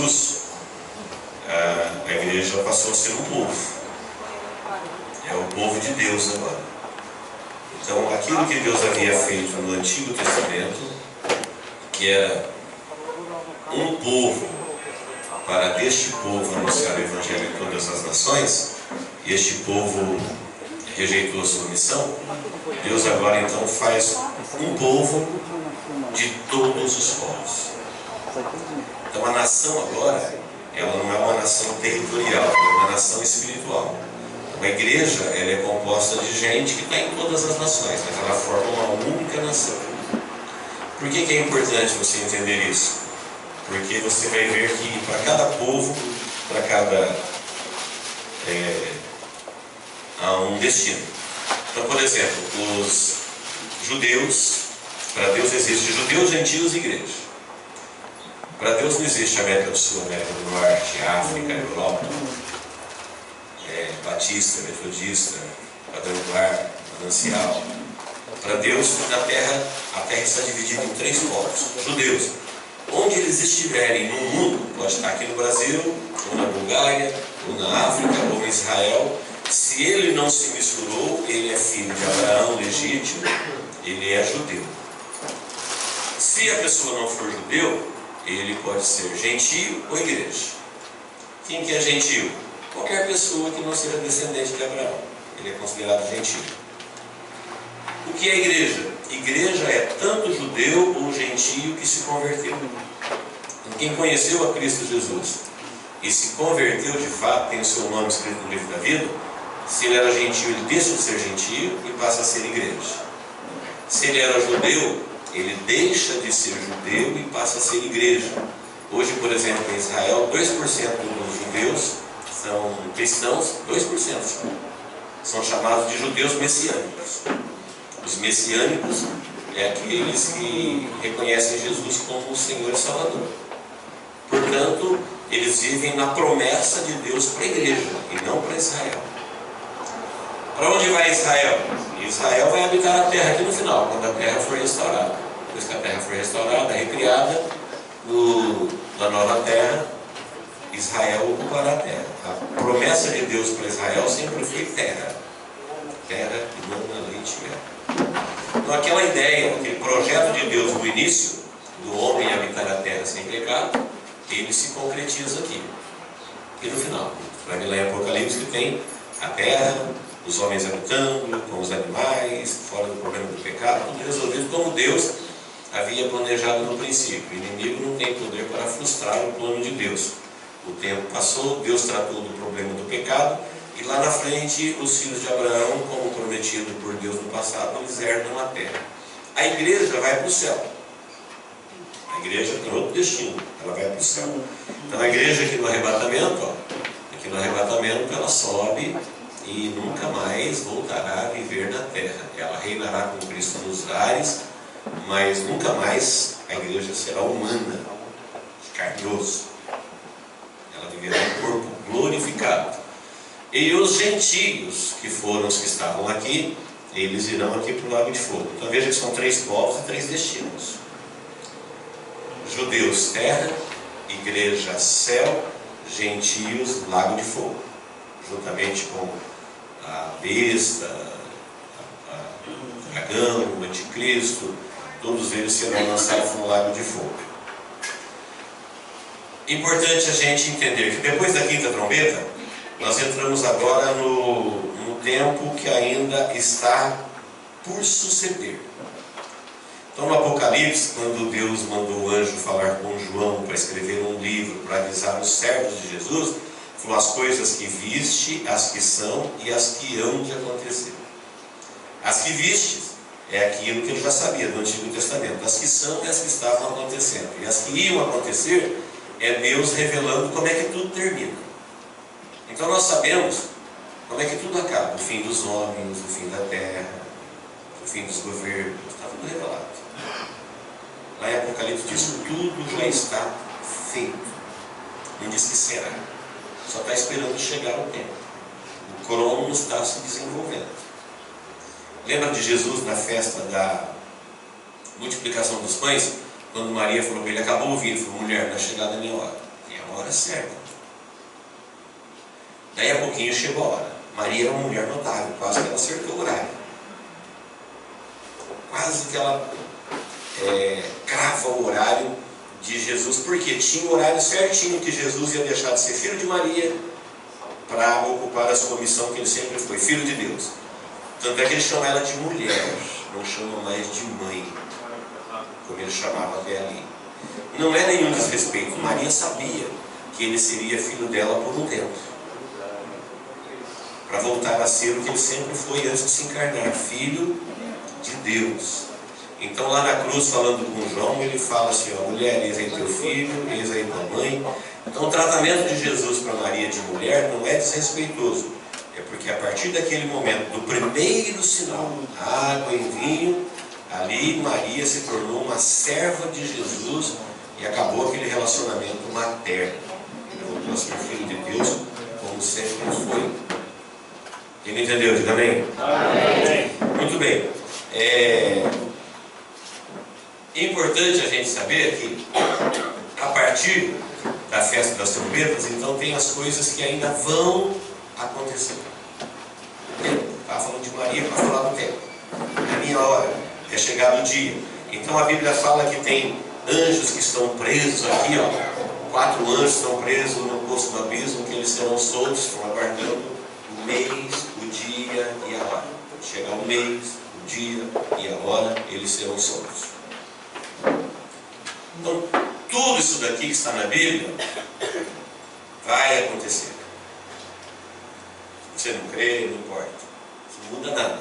Jesus, a igreja passou a ser um povo. É o povo de Deus agora. Então, aquilo que Deus havia feito no Antigo Testamento, que era um povo, para deste povo anunciar o Evangelho em todas as nações, e este povo rejeitou a sua missão, Deus agora então faz um povo de todos os povos. Então a nação agora, ela não é uma nação territorial, ela é uma nação espiritual. A igreja, ela é composta de gente que está em todas as nações, mas ela forma uma única nação. Por que é importante você entender isso? Porque você vai ver que para cada povo, para cada há um destino. Então, por exemplo, os judeus, para Deus existe judeus, gentios e igreja. Para Deus não existe América do Sul, América do Norte, África, Europa, batista, metodista, quadrangular, manancial. Para Deus, na terra, a terra está dividida em 3 povos. Judeus, onde eles estiverem no mundo, pode estar aqui no Brasil, ou na Bulgária, ou na África, ou em Israel, se ele não se misturou, ele é filho de Abraão, legítimo, ele é judeu. Se a pessoa não for judeu, ele pode ser gentio ou igreja. Quem que é gentio? Qualquer pessoa que não seja descendente de Abraão, ele é considerado gentio. O que é igreja? Igreja é tanto judeu ou gentio que se converteu. Quem conheceu a Cristo Jesus e se converteu de fato, tem o seu nome escrito no livro da vida. Se ele era gentio, ele deixa de ser gentio e passa a ser igreja. Se ele era judeu, ele deixa de ser judeu e passa a ser igreja. Hoje, por exemplo, em Israel, 2% dos judeus são cristãos, 2% são chamados de judeus messiânicos. Os messiânicos é aqueles que reconhecem Jesus como o Senhor e Salvador. Portanto, eles vivem na promessa de Deus para a igreja e não para Israel. Para onde vai Israel? Israel vai habitar a terra aqui no final, quando a terra for restaurada. Depois que a terra for restaurada, recriada, na nova terra, Israel ocupará a terra. A promessa de Deus para Israel sempre foi terra. Terra que manda leite e mel. Então aquela ideia, aquele projeto de Deus no início, do homem habitar a terra sem pecado, ele se concretiza aqui. E no final, vai ver lá em Apocalipse que tem a terra, os homens habitando, com os animais, fora do problema do pecado, tudo resolvido como Deus havia planejado no princípio. O inimigo não tem poder para frustrar o plano de Deus. O tempo passou, Deus tratou do problema do pecado, e lá na frente os filhos de Abraão, como prometido por Deus no passado, eles herdam a terra. A igreja vai para o céu. A igreja tem outro destino, ela vai para o céu. Então a igreja aqui no arrebatamento, aqui no arrebatamento ela sobe e nunca mais voltará a viver na terra. Ela reinará com Cristo nos ares, mas nunca mais a igreja será humana, carne e osso. Ela viverá em corpo glorificado. E os gentios, que foram os que estavam aqui, eles irão aqui para o lago de fogo. Então veja que são 3 povos e 3 destinos. Judeus, terra; igreja, céu; gentios, lago de fogo. Juntamente com a besta, o dragão, o anticristo, todos eles serão lançados no lago de fogo. Importante a gente entender que depois da quinta trombeta, nós entramos agora no tempo que ainda está por suceder. Então no Apocalipse, quando Deus mandou o anjo falar com João para escrever um livro, para avisar os servos de Jesus, falou as coisas que viste, as que são e as que hão de acontecer. As que viste é aquilo que ele já sabia do Antigo Testamento. As que são é as que estavam acontecendo. E as que iam acontecer é Deus revelando como é que tudo termina. Então nós sabemos como é que tudo acaba. O fim dos homens, o fim da terra, o fim dos governos, está tudo revelado. Lá em Apocalipse diz que tudo já está feito. Não diz que será. Só está esperando chegar o tempo. O cronos está se desenvolvendo. Lembra de Jesus na festa da multiplicação dos pães? Quando Maria falou para ele, acabou o vinho, falou, mulher, não é chegada a minha hora. E a a hora certa. Daí a pouquinho chegou a hora. Maria era uma mulher notável, quase que ela acertou o horário. Quase que ela crava o horário de Jesus, porque tinha o horário certinho que Jesus ia deixar de ser filho de Maria para ocupar a sua missão, que ele sempre foi, filho de Deus. Tanto é que ele chama ela de mulher, não chama mais de mãe, como ele chamava até ali. Não é nenhum desrespeito. Maria sabia que ele seria filho dela por um tempo, para voltar a ser o que ele sempre foi antes de se encarnar, filho de Deus. Então lá na cruz, falando com João, ele fala assim, ó, mulher, eis aí teu filho, eis aí tua mãe. Então o tratamento de Jesus para Maria de mulher não é desrespeitoso, é porque a partir daquele momento, do primeiro sinal, água e vinho, ali Maria se tornou uma serva de Jesus e acabou aquele relacionamento materno. Ele voltou a ser filho de Deus, como sempre foi. Quem me entendeu? Diga amém. Amém. Muito bem. É importante a gente saber que a partir da festa das trombetas, então tem as coisas que ainda vão acontecer. Estava falando de Maria para falar do tempo. É a minha hora, é chegado o dia. Então a Bíblia fala que tem anjos que estão presos aqui, ó. 4 anjos estão presos no poço do abismo, que eles serão soltos, estão aguardando o mês, o dia e a hora. Chegar o mês, o dia e a hora, eles serão soltos. Então, tudo isso daqui que está na Bíblia vai acontecer. Você não crê, não importa. Isso não muda nada.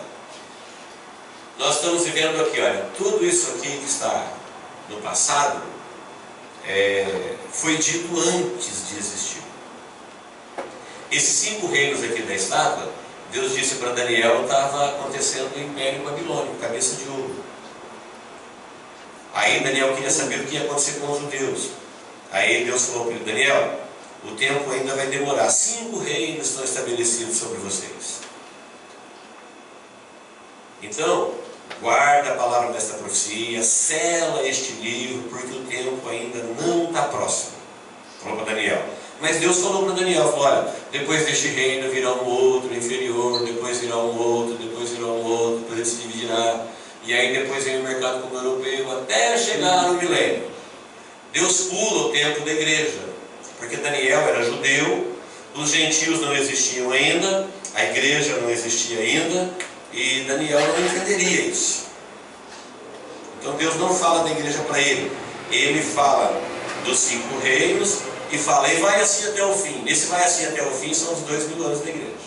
Nós estamos vivendo aqui, olha, tudo isso aqui que está no passado foi dito antes de existir. Esses 5 reinos aqui da estátua, Deus disse para Daniel, estava acontecendo o Império Babilônico, cabeça de ouro. Aí Daniel queria saber o que ia acontecer com os judeus. Aí Deus falou para ele, Daniel, o tempo ainda vai demorar. 5 reinos estão estabelecidos sobre vocês. Então, guarda a palavra desta profecia, sela este livro, porque o tempo ainda não está próximo. Falou para Daniel. Mas Deus falou para Daniel, falou, olha, depois deste reino virá um outro inferior, depois virá um outro, depois virá um outro, depois ele se dividirá. E aí depois vem o mercado como europeu, até chegar no milênio. Deus pula o tempo da igreja, porque Daniel era judeu, os gentios não existiam ainda, a igreja não existia ainda, e Daniel não entenderia isso. Então Deus não fala da igreja para ele, ele fala dos 5 reinos e fala, e vai assim até o fim. Nesse vai assim até o fim são os 2000 anos da igreja.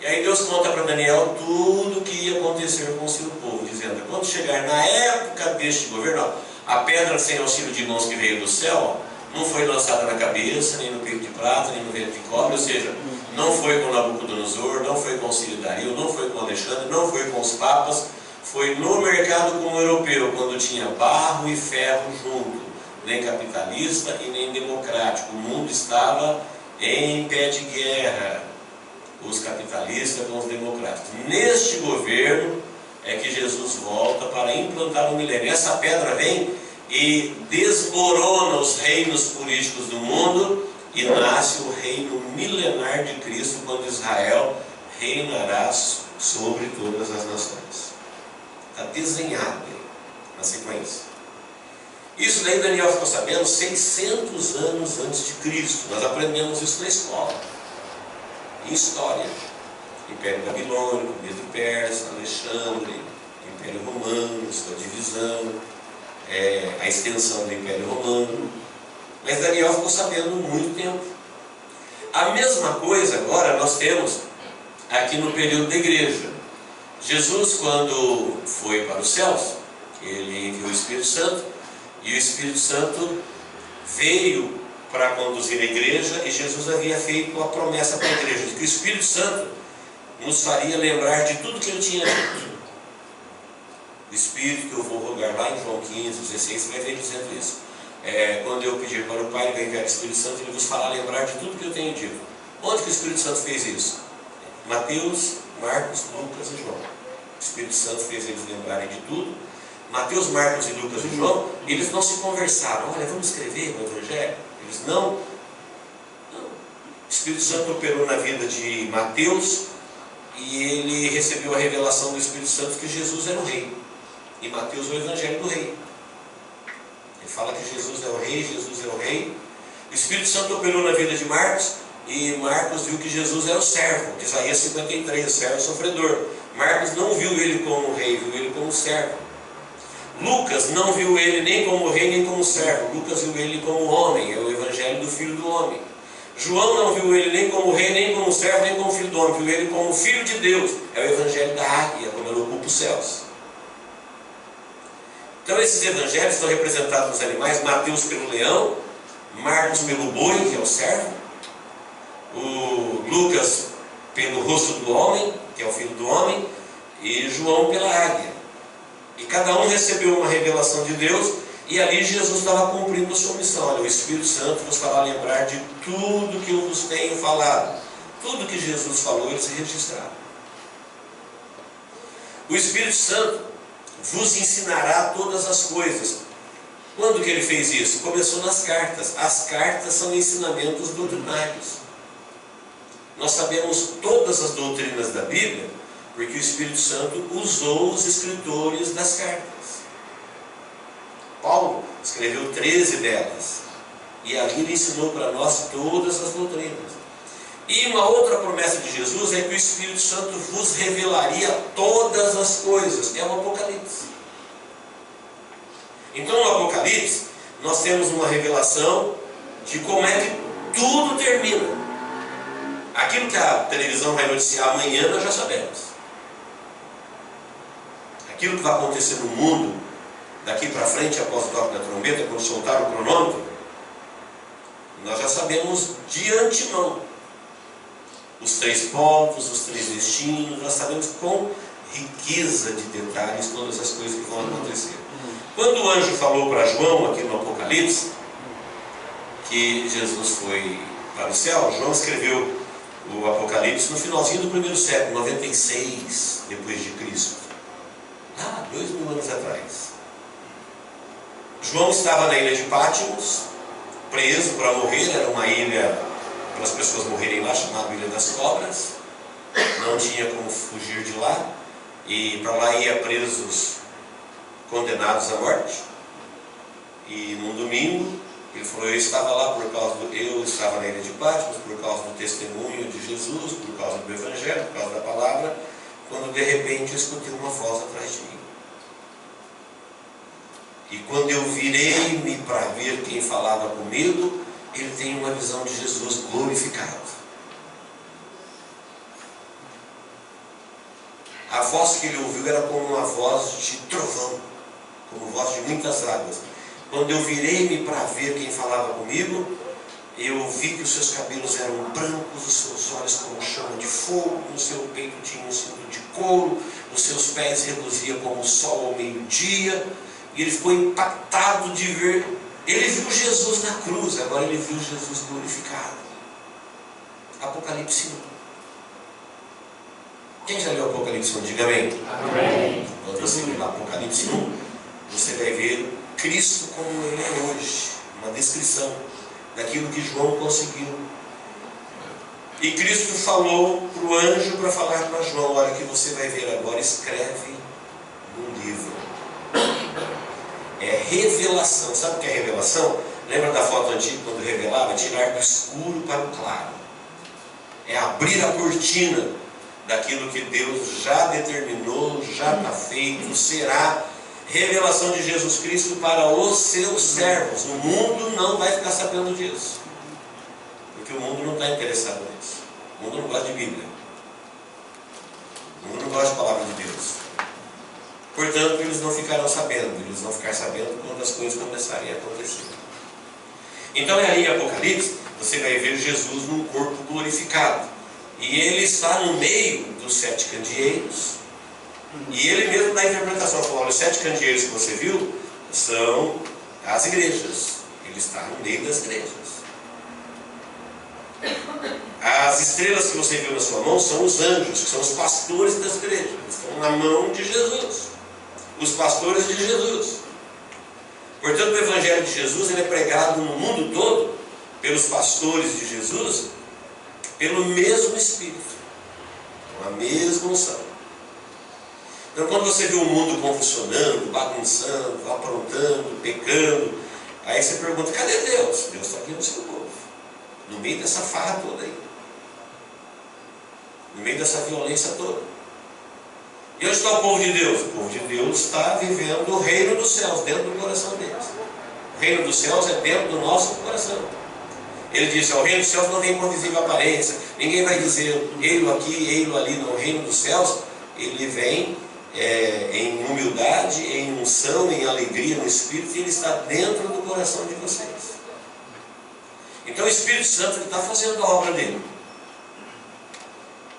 E aí Deus conta para Daniel tudo o que ia acontecer com o seu povo, dizendo, quando chegar na época deste governo, a pedra sem auxílio de mãos que veio do céu, não foi lançada na cabeça, nem no peito de prata, nem no ventre de cobre, ou seja, não foi com Nabucodonosor, não foi com Ciro Dario, não foi com Alexandre, não foi com os papas, foi no mercado como europeu, quando tinha barro e ferro junto, nem capitalista e nem democrático, o mundo estava em pé de guerra, os capitalistas com os democráticos. Neste governo é que Jesus volta para implantar o milênio. Essa pedra vem e desmorona os reinos políticos do mundo e nasce o reino milenar de Cristo, quando Israel reinará sobre todas as nações. Está desenhado aí, na sequência. Isso daí Daniel ficou sabendo 600 anos antes de Cristo. Nós aprendemos isso na escola. Em história, Império Babilônico, Medo Persa, Alexandre, Império Romano, sua divisão, a extensão do Império Romano. Mas Daniel ficou sabendo muito tempo. A mesma coisa agora nós temos aqui no período da igreja. Jesus, quando foi para os céus, ele enviou o Espírito Santo, e o Espírito Santo veio para conduzir a igreja, e Jesus havia feito a promessa para a igreja, de que o Espírito Santo nos faria lembrar de tudo que ele tinha dito. O Espírito que eu vou rogar lá em João 15, 16, você vai ver dizendo isso. Quando eu pedir para o Pai, ele vai enviar o Espírito Santo, ele vos fará lembrar de tudo que eu tenho dito. Onde que o Espírito Santo fez isso? Mateus, Marcos, Lucas e João. O Espírito Santo fez eles lembrarem de tudo, Mateus, Marcos e Lucas e João, eles não se conversaram. Olha, vamos escrever o Evangelho? Eles não. O Espírito Santo operou na vida de Mateus e ele recebeu a revelação do Espírito Santo que Jesus era o rei. E Mateus é o Evangelho do rei. Ele fala que Jesus é o rei, Jesus é o rei. O Espírito Santo operou na vida de Marcos e Marcos viu que Jesus era o servo. Isaías 53, o servo sofredor. Marcos não viu ele como rei, viu ele como servo. Lucas não viu ele nem como rei nem como servo. Lucas viu ele como homem, é o Evangelho do Filho do Homem. João não viu ele nem como rei, nem como servo, nem como filho do homem. Viu ele como filho de Deus. É o Evangelho da águia, como ele ocupa os céus. Então esses evangelhos estão representados nos animais. Mateus pelo leão, Marcos pelo boi, que é o servo, o Lucas pelo rosto do homem, que é o filho do homem, e João pela águia. E cada um recebeu uma revelação de Deus, e ali Jesus estava cumprindo a sua missão. Olha, o Espírito Santo vos fará lembrar de tudo que eu vos tenho falado. Tudo que Jesus falou, eles registraram. O Espírito Santo vos ensinará todas as coisas. Quando que ele fez isso? Começou nas cartas. As cartas são ensinamentos doutrinários. Nós sabemos todas as doutrinas da Bíblia porque o Espírito Santo usou os escritores das cartas. Paulo escreveu 13 delas e ali ele ensinou para nós todas as doutrinas. E uma outra promessa de Jesus é que o Espírito Santo vos revelaria todas as coisas. É o Apocalipse. Então no Apocalipse nós temos uma revelação de como é que tudo termina. Aquilo que a televisão vai noticiar amanhã nós já sabemos. Aquilo que vai acontecer no mundo daqui para frente, após o toque da trombeta, quando soltar o cronômetro, nós já sabemos de antemão. Os 3 povos, os 3 destinos, nós sabemos com riqueza de detalhes todas as coisas que vão acontecer. Quando o anjo falou para João, aqui no Apocalipse, que Jesus foi para o céu, João escreveu o Apocalipse no finalzinho do primeiro século, 96 depois de Cristo. 2000 anos atrás. João estava na ilha de Pátimos, preso para morrer. Era uma ilha para as pessoas morrerem lá, chamada Ilha das Cobras. Não tinha como fugir de lá, e para lá ia presos condenados à morte. E num domingo ele falou: eu estava lá eu estava na ilha de Pátimos por causa do testemunho de Jesus, por causa do Evangelho, por causa da palavra, quando de repente eu escutei uma voz atrás de mim. E quando eu virei-me para ver quem falava comigo, ele tem uma visão de Jesus glorificado. A voz que ele ouviu era como uma voz de trovão, como voz de muitas águas. Quando eu virei-me para ver quem falava comigo, eu vi que os seus cabelos eram brancos, os seus olhos como chama de fogo, no seu peito tinha um cinto de couro, os seus pés reluziam como o sol ao meio-dia, e ele ficou impactado de ver. Ele viu Jesus na cruz, agora ele viu Jesus glorificado. Apocalipse 1. Quem já leu Apocalipse 1? Diga amém. Amém. Quando você ler Apocalipse 1, você vai ver Cristo como ele é hoje. Uma descrição daquilo que João conseguiu. E Cristo falou para o anjo para falar para João: olha, o que você vai ver agora, escreve no livro. É revelação. Sabe o que é revelação? Lembra da foto antiga quando revelava? Tirar do escuro para o claro. É abrir a cortina daquilo que Deus já determinou, já está feito, será. Revelação de Jesus Cristo para os seus servos. O mundo não vai ficar sabendo disso, porque o mundo não está interessado nisso. O mundo não gosta de Bíblia. O mundo não gosta de palavra de Deus. Portanto, eles não ficarão sabendo. Eles vão ficar sabendo quando as coisas começarem a acontecer. Então, ali em Apocalipse, você vai ver Jesus num corpo glorificado. E ele está no meio dos 7 candeeiros. E ele mesmo dá a interpretação, falou: olha, os 7 candeeiros que você viu são as igrejas. Ele está no meio das igrejas. As estrelas que você viu na sua mão são os anjos, que são os pastores das igrejas. Eles estão na mão de Jesus. os pastores de Jesus. Portanto, o Evangelho de Jesus ele é pregado no mundo todo pelos pastores de Jesus, pelo mesmo Espírito, com a mesma unção. Então, quando você vê o mundo convulsionando, bagunçando, aprontando, pecando, aí você pergunta: cadê Deus? Deus está aqui no seu povo, no meio dessa farra toda aí, no meio dessa violência toda. E onde está o povo de Deus? O povo de Deus está vivendo o reino dos céus dentro do coração deles. O reino dos céus é dentro do nosso coração. Ele disse: o reino dos céus não vem com visível aparência. Ninguém vai dizer ei-lo aqui, ei-lo ali. No reino dos céus, ele vem em humildade, em unção, em alegria no Espírito, e ele está dentro do coração de vocês. Então o Espírito Santo está fazendo a obra dele.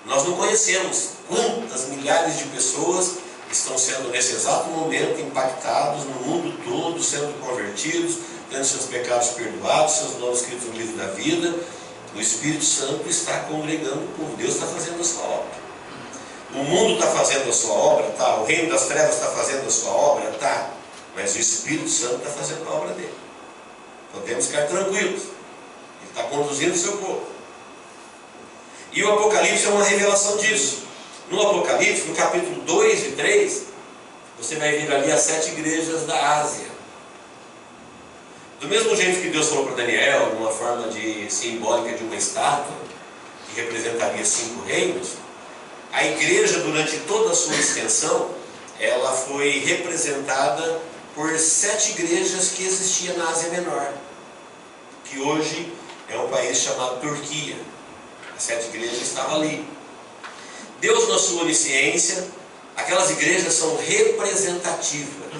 Nós não conhecemos quantas milhares de pessoas estão sendo nesse exato momento impactados no mundo todo, sendo convertidos, tendo seus pecados perdoados, seus nomes escritos no livro da vida. O Espírito Santo está congregando o povo. Deus está fazendo a sua obra. O mundo está fazendo a sua obra, tá? O reino das trevas está fazendo a sua obra, tá? Mas o Espírito Santo está fazendo a obra dele. Podemos ficar tranquilos. Ele está conduzindo o seu povo. E o Apocalipse é uma revelação disso. No Apocalipse, no capítulo 2 e 3, você vai ver ali as 7 igrejas da Ásia. Do mesmo jeito que Deus falou para Daniel, numa forma simbólica de uma estátua, que representaria 5 reinos, a igreja, durante toda a sua extensão, ela foi representada por 7 igrejas que existiam na Ásia Menor, que hoje é um país chamado Turquia. As 7 igrejas estavam ali. Deus, na sua onisciência, aquelas igrejas são representativas.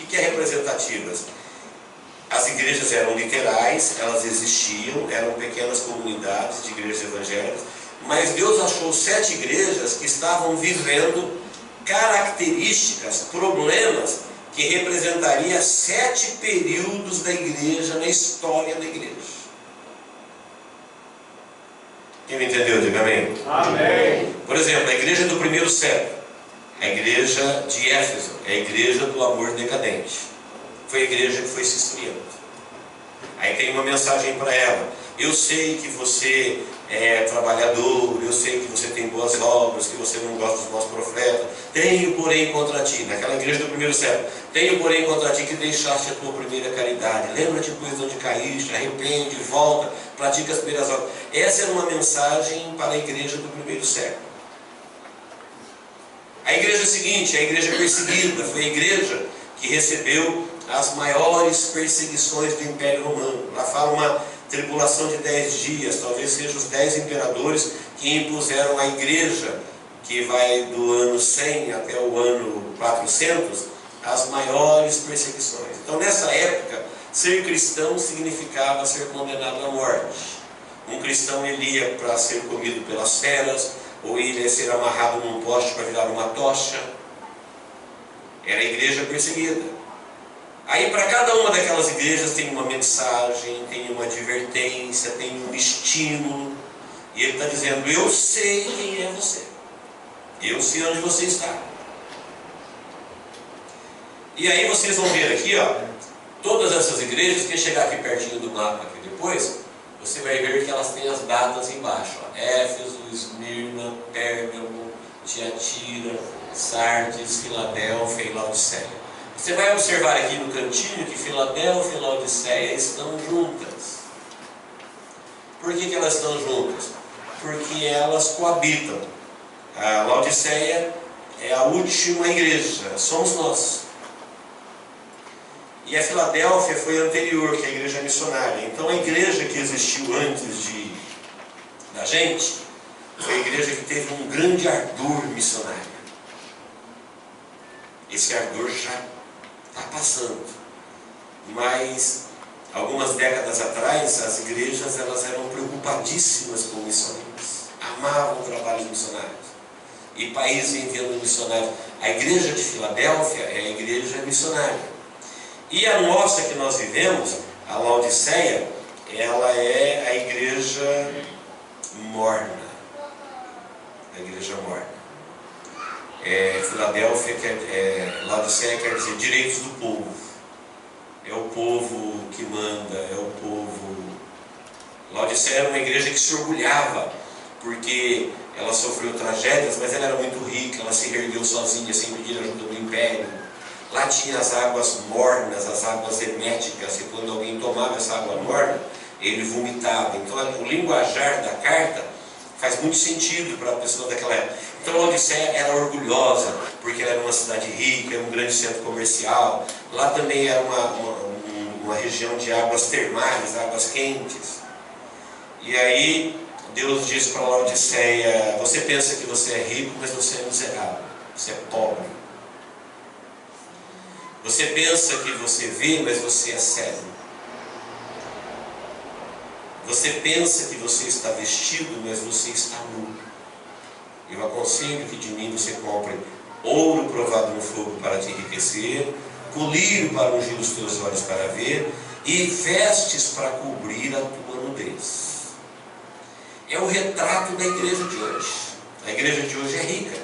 O que é representativas? As igrejas eram literais, elas existiam, eram pequenas comunidades de igrejas evangélicas, mas Deus achou 7 igrejas que estavam vivendo características, problemas que representariam 7 períodos da igreja, na história da igreja. Quem me entendeu, diga amém. Amém. Por exemplo, a igreja do primeiro século, a igreja de Éfeso, é a igreja do amor decadente. Foi a igreja que foi se esfriando. Aí tem uma mensagem para ela: eu sei que você é trabalhador, eu sei que você tem boas obras, que você não gosta dos nossos profetas. Tenho, porém, contra ti, naquela igreja do primeiro século, tenho, porém, contra ti que deixaste a tua primeira caridade. Lembra-te, pois, de onde caíste, arrepende, volta, pratica as primeiras obras. Essa era uma mensagem para a igreja do primeiro século. A igreja seguinte, a igreja perseguida, foi a igreja que recebeu as maiores perseguições do Império Romano. Lá fala uma tribulação de 10 dias, talvez sejam os 10 imperadores que impuseram à igreja, que vai do ano 100 até o ano 400, as maiores perseguições. Então, nessa época, ser cristão significava ser condenado à morte. Um cristão ele ia para ser comido pelas feras, ou ele ia ser amarrado num poste para virar uma tocha. Era a igreja perseguida. Aí para cada uma daquelas igrejas tem uma mensagem, tem uma advertência, tem um estímulo. E ele está dizendo: eu sei quem é você. Eu sei onde você está. E aí vocês vão ver aqui, ó, todas essas igrejas, quem chegar aqui pertinho do mapa aqui depois, você vai ver que elas têm as datas embaixo, ó. Éfeso, Esmirna, Pérgamo, Tiatira, Sardes, Filadélfia e Laodiceia. Você vai observar aqui no cantinho que Filadélfia e Laodiceia estão juntas. Por que elas estão juntas? Porque elas coabitam. A Laodiceia é a última igreja, somos nós. E a Filadélfia foi a anterior, que é a igreja missionária. Então a igreja que existiu antes da gente foi a igreja que teve um grande ardor missionário. Esse ardor já está passando, mas algumas décadas atrás as igrejas elas eram preocupadíssimas com missões, amavam trabalhos missionários e países enviando missionários. A igreja de Filadélfia é a igreja missionária, e a nossa que nós vivemos, a Laodiceia, ela é a igreja morna, a igreja morna. Filadélfia, Laodiceia quer dizer direitos do povo. É o povo que manda, é o povo. Laodiceia era uma igreja que se orgulhava, porque ela sofreu tragédias, mas ela era muito rica, ela se reergueu sozinha, sem pedir ajuda do império. Lá tinha as águas mornas, as águas herméticas, e quando alguém tomava essa água morna, ele vomitava. Então o linguajar da carta faz muito sentido para a pessoa daquela época. Então a Laodiceia era orgulhosa, porque ela era uma cidade rica, era um grande centro comercial. Lá também era uma região de águas termais, águas quentes. E aí Deus diz para a Laodiceia: você pensa que você é rico, mas você é miserável, você é pobre. Você pensa que você vê, mas você é cego. Você pensa que você está vestido, mas você está nu. Eu aconselho que de mim você compre ouro provado no fogo para te enriquecer, colírio para ungir os teus olhos para ver, e vestes para cobrir a tua nudez. É o retrato da igreja de hoje. A igreja de hoje é rica.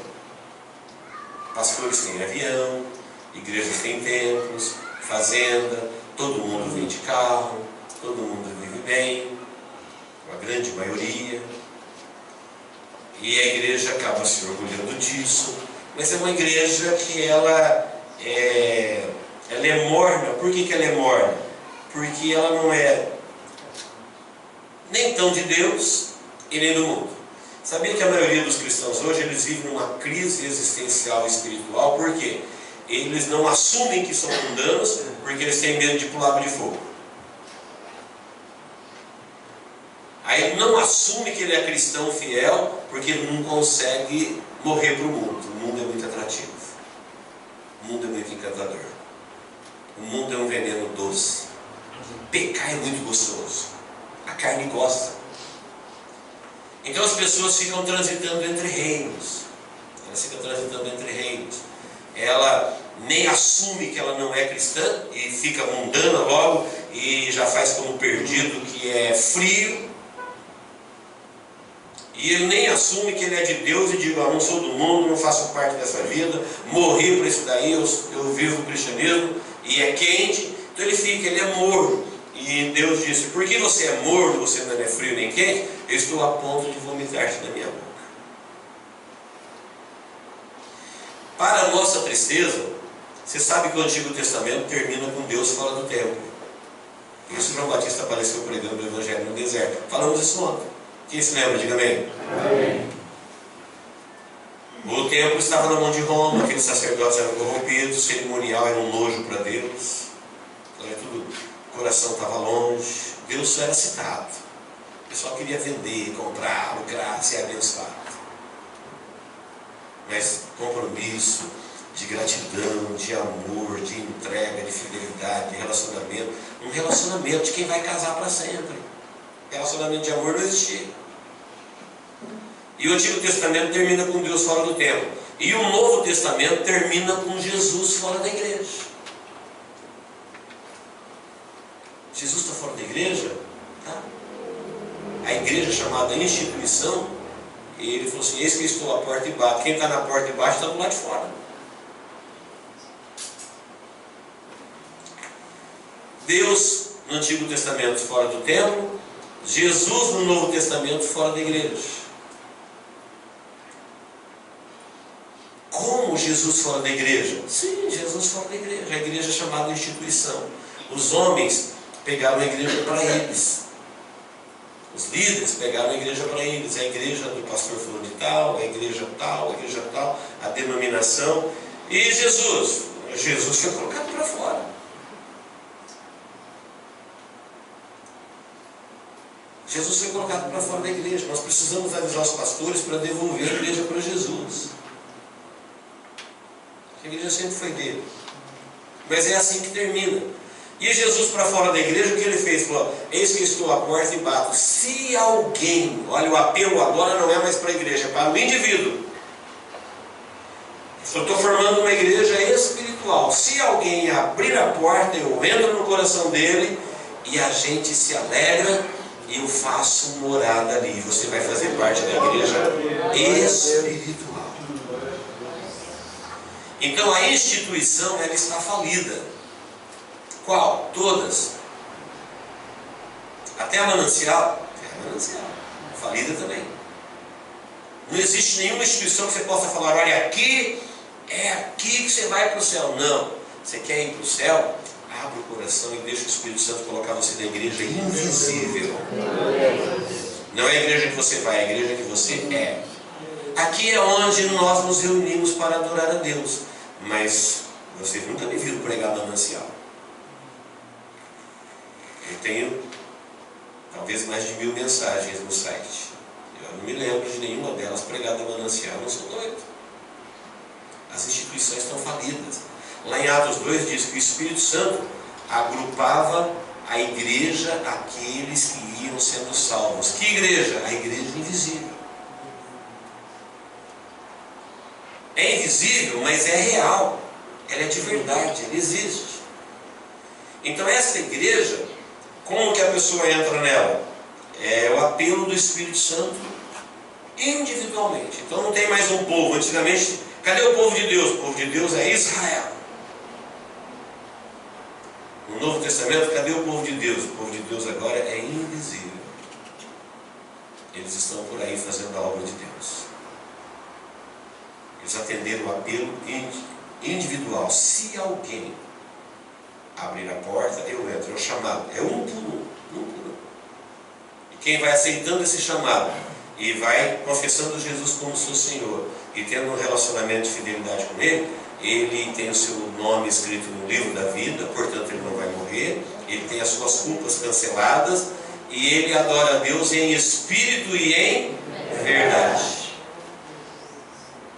Pastores têm avião, igrejas têm templos, fazenda, todo mundo vem de carro, todo mundo vive bem, a grande maioria. E a igreja acaba se orgulhando disso, mas é uma igreja que ela é morna. Por que ela é morna? Porque ela não é nem tão de Deus e nem do mundo. Sabia que a maioria dos cristãos hoje, eles vivem numa crise existencial espiritual? Por quê? Eles não assumem que são mundanos, porque eles têm medo de pular água de fogo. Aí ele não assume que ele é cristão fiel, porque ele não consegue morrer para o mundo. O mundo é muito atrativo. O mundo é muito encantador. O mundo é um veneno doce. Pecar é muito gostoso. A carne gosta. Então as pessoas ficam transitando entre reinos. Elas ficam transitando entre reinos. Ela nem assume que ela não é cristã e fica mundana logo e já faz como perdido que é frio. E ele nem assume que ele é de Deus e diz: não sou do mundo, não faço parte dessa vida, morri para isso daí, eu vivo o cristianismo e é quente. Então ele é morno. E Deus disse: por que você é morno, você não é frio nem quente? Eu estou a ponto de vomitar-te da minha boca. Para a nossa tristeza, você sabe que o Antigo Testamento termina com Deus fora do templo. Por isso João Batista apareceu pregando o Evangelho no deserto. Falamos isso ontem. Quem se lembra? Diga amém. Amém. O templo estava na mão de Roma, aqueles sacerdotes eram corrompidos, o cerimonial era um nojo para Deus. O coração estava longe, Deus só era citado. O pessoal queria vender, comprar, lucrar, ser abençoado. Mas compromisso, de gratidão, de amor, de entrega, de fidelidade, de relacionamento. Um relacionamento de quem vai casar para sempre. Relacionamento de amor não existia. E o Antigo Testamento termina com Deus fora do templo. E o Novo Testamento termina com Jesus fora da igreja. Jesus está fora da igreja? Tá. A igreja chamada instituição, ele falou assim: eis que estou à porta e bato. Quem está na porta e baixo está do lado de fora. Deus no Antigo Testamento fora do templo, Jesus no Novo Testamento fora da igreja. Como Jesus fora da igreja? Sim, Jesus fora da igreja. A igreja é chamada instituição. Os homens pegaram a igreja para eles. Os líderes pegaram a igreja para eles. A igreja do pastor fulano de tal, a igreja tal, a denominação. E Jesus foi colocado para fora. Jesus foi colocado para fora da igreja. Nós precisamos avisar os pastores para devolver a igreja para Jesus. A igreja sempre foi dele. Mas é assim que termina. E Jesus para fora da igreja, o que ele fez? Falou: eis que estou à porta e bato. Se alguém, olha, o apelo agora não é mais para a igreja, é para o indivíduo. Eu estou formando uma igreja espiritual. Se alguém abrir a porta, eu entro no coração dele e a gente se alegra e eu faço morada ali. Você vai fazer parte da igreja espiritual. Então a instituição, ela está falida. Qual? Todas. Até a manancial. Falida também. Não existe nenhuma instituição que você possa falar, olha, aqui é aqui que você vai para o céu. Não. Você quer ir para o céu? Abre o coração e deixa o Espírito Santo colocar você na igreja invisível. Não é a igreja que você vai, é a igreja que você é. Aqui é onde nós nos reunimos para adorar a Deus. Mas vocês nunca me viram pregar manancial. Eu tenho talvez mais de 1000 mensagens no site. Eu não me lembro de nenhuma delas pregada manancial. Eu não sou doido. As instituições estão falidas. Lá em Atos 2 diz que o Espírito Santo agrupava a igreja àqueles que iam sendo salvos. Que igreja? A igreja invisível. É invisível, mas é real. Ela é de verdade, ela existe. Então essa igreja, como que a pessoa entra nela? É o apelo do Espírito Santo individualmente. Então não tem mais um povo. Antigamente, cadê o povo de Deus? O povo de Deus é Israel. No Novo Testamento, cadê o povo de Deus? O povo de Deus agora é invisível. Eles estão por aí fazendo a obra de Deus. Eles atenderam o apelo individual. Se alguém abrir a porta, eu entro. É o chamado. É um por um. E quem vai aceitando esse chamado e vai confessando Jesus como seu Senhor e tendo um relacionamento de fidelidade com Ele, ele tem o seu nome escrito no livro da vida, portanto ele não vai morrer, ele tem as suas culpas canceladas e ele adora a Deus em espírito e em verdade.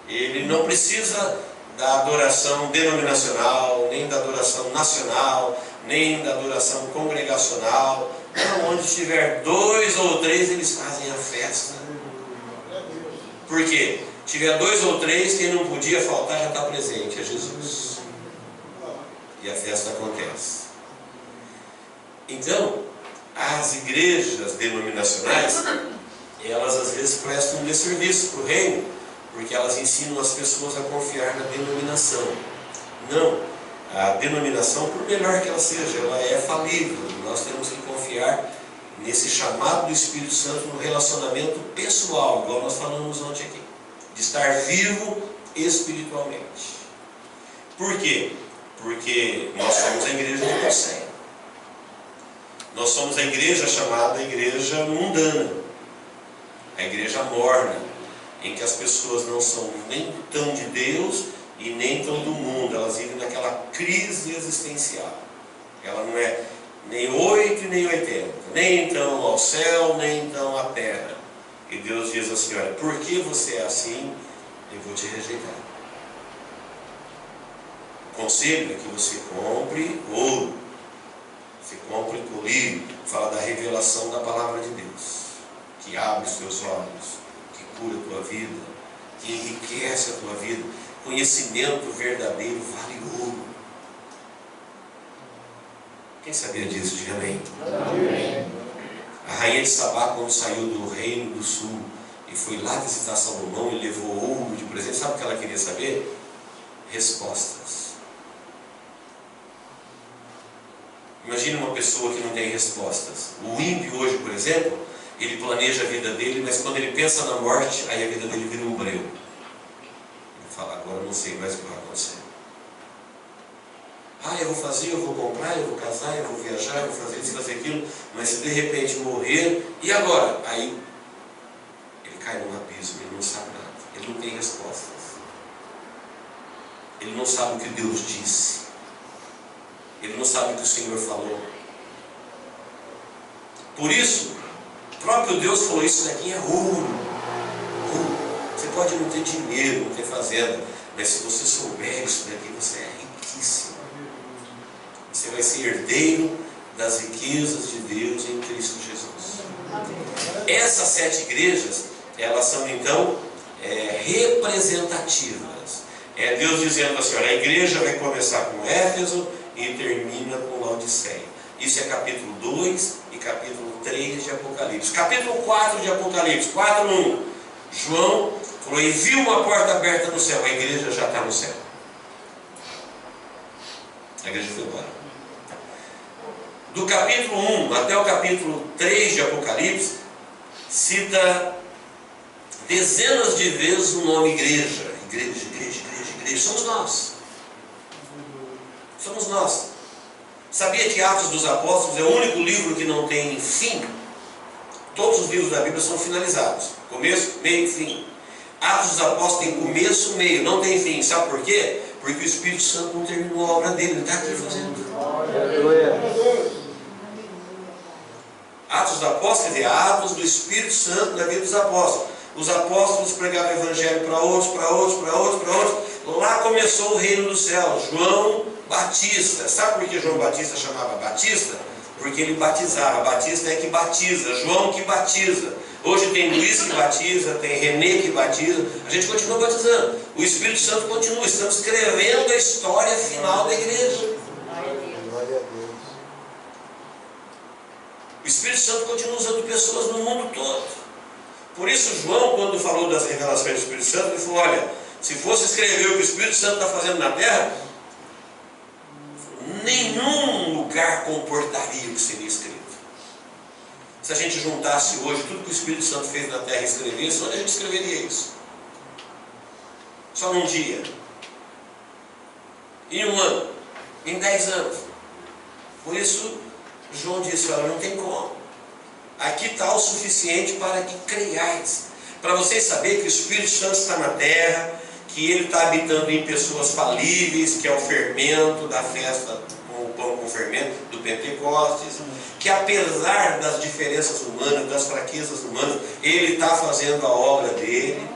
Ele não precisa da adoração denominacional, nem da adoração nacional, nem da adoração congregacional. Não, onde tiver 2 ou 3, eles fazem a festa. Por quê? Tiver 2 ou 3, quem não podia faltar já está presente, é Jesus. E a festa acontece. Então, as igrejas denominacionais, elas às vezes prestam um desserviço para o reino, porque elas ensinam as pessoas a confiar na denominação. Não, a denominação, por melhor que ela seja, ela é falível. Nós temos que confiar nesse chamado do Espírito Santo no relacionamento pessoal, igual nós falamos ontem aqui, de estar vivo espiritualmente. Por quê? Porque nós somos a igreja de Laodiceia. Nós somos a igreja chamada igreja mundana, a igreja morna, em que as pessoas não são nem tão de Deus e nem tão do mundo. Elas vivem naquela crise existencial. Ela não é nem 8 e nem 80, nem então ao céu, nem então à terra. E Deus diz assim, olha, por que você é assim? Eu vou te rejeitar. O conselho é que você compre ouro, você compre colírio. Fala da revelação da palavra de Deus, que abre os teus olhos, que cura a tua vida, que enriquece a tua vida. Conhecimento verdadeiro vale ouro. Quem sabia disso? Diga amém. A rainha de Sabá, quando saiu do reino do sul e foi lá visitar Salomão e levou ouro de presente, sabe o que ela queria saber? Respostas. Imagina uma pessoa que não tem respostas. O ímpio hoje, por exemplo, ele planeja a vida dele, mas quando ele pensa na morte, aí a vida dele vira um breu. Ele fala, agora eu não sei mais o que vai acontecer. Ah, eu vou fazer, eu vou comprar, eu vou casar, eu vou viajar, eu vou fazer isso, fazer aquilo, mas se de repente morrer, e agora? Aí ele cai num abismo, ele não sabe nada, ele não tem respostas. Ele não sabe o que Deus disse. Ele não sabe o que o Senhor falou. Por isso, o próprio Deus falou, isso daqui é ouro. Você pode não ter dinheiro, não ter fazenda, mas se você souber isso daqui, você é riquíssimo. Você vai ser herdeiro das riquezas de Deus em Cristo Jesus. Essas 7 igrejas, elas são então representativas. É Deus dizendo assim, olha, a igreja vai começar com Éfeso e termina com Laodiceia. Isso é capítulo 2 e capítulo 3 de Apocalipse. Capítulo 4 de Apocalipse, 4:1. João falou, e viu uma porta aberta no céu. A igreja já está no céu. A igreja foi embora. Do capítulo 1 até o capítulo 3 de Apocalipse, cita dezenas de vezes o nome igreja. Igreja, igreja, igreja, igreja. Somos nós. Somos nós. Sabia que Atos dos Apóstolos é o único livro que não tem fim? Todos os livros da Bíblia são finalizados. Começo, meio e fim. Atos dos Apóstolos tem começo, meio, não tem fim. Sabe por quê? Porque o Espírito Santo não terminou a obra dele. Ele está aqui fazendo. Atos dos Apóstolos, quer dizer, Atos do Espírito Santo na vida dos apóstolos. Os apóstolos pregavam o evangelho para outros, para outros, para outros, para outros. Lá começou o reino dos céus. João Batista. Sabe por que João Batista chamava Batista? Porque ele batizava. Batista é que batiza. João que batiza. Hoje tem Luiz que batiza, tem Renê que batiza. A gente continua batizando. O Espírito Santo continua. Estamos escrevendo a história final da igreja. O Espírito Santo continua usando pessoas no mundo todo. Por isso João, quando falou das revelações do Espírito Santo, ele falou, olha, se fosse escrever o que o Espírito Santo está fazendo na terra, nenhum lugar comportaria o que seria escrito. Se a gente juntasse hoje tudo que o Espírito Santo fez na terra e escrevesse, onde a gente escreveria isso? Só num dia? Em um ano? Em 10 anos? Por isso João disse, olha, não tem como. Aqui está o suficiente para que creiais. Para vocês saberem que o Espírito Santo está na terra, que ele está habitando em pessoas falíveis, que é o fermento da festa com o pão com fermento do Pentecostes, que apesar das diferenças humanas, das fraquezas humanas, ele está fazendo a obra dele,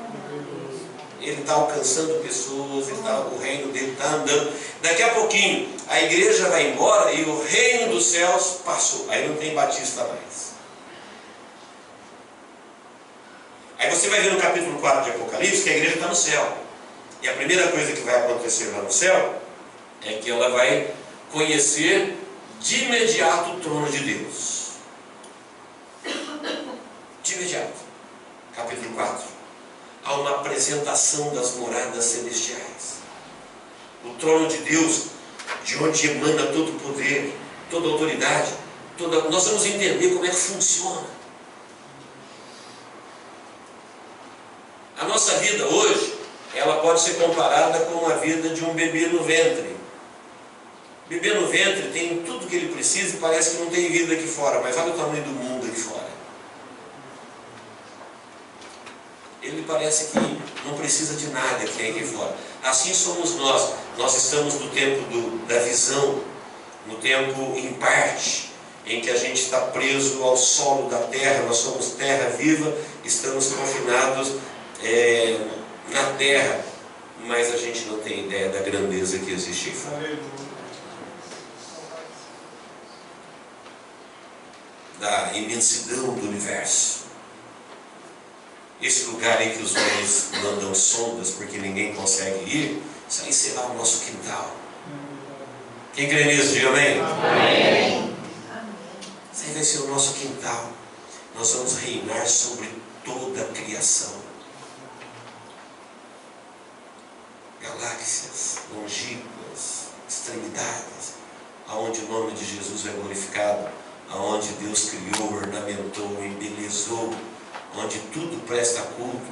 ele está alcançando pessoas, o reino dele está andando. Daqui a pouquinho a igreja vai embora e o reino dos céus passou. Aí não tem batista mais. Aí você vai ver no capítulo 4 de Apocalipse que a igreja está no céu. E a primeira coisa que vai acontecer lá no céu é que ela vai conhecer de imediato o trono de Deus. De imediato. Capítulo 4. Há uma apresentação das moradas celestiais. O trono de Deus, de onde emana todo o poder, toda a autoridade. Nós vamos entender como é que funciona. A nossa vida hoje, ela pode ser comparada com a vida de um bebê no ventre. Bebê no ventre tem tudo que ele precisa e parece que não tem vida aqui fora, mas olha o tamanho do mundo aqui fora. Ele parece que não precisa de nada que tem aqui fora. Assim somos nós. Nós estamos no tempo da visão, no tempo em parte, em que a gente está preso ao solo da terra, nós somos terra viva, estamos confinados na terra, mas a gente não tem ideia da grandeza que existe em fora. Da imensidão do universo. Esse lugar em que os homens mandam sondas porque ninguém consegue ir, isso aí será o nosso quintal. Quem crê nisso, diga amém? Amém. Isso aí vai ser o nosso quintal. Nós vamos reinar sobre toda a criação. Galáxias, longínquas, extremidades, aonde o nome de Jesus é glorificado, aonde Deus criou, ornamentou, embelezou, onde tudo presta culto,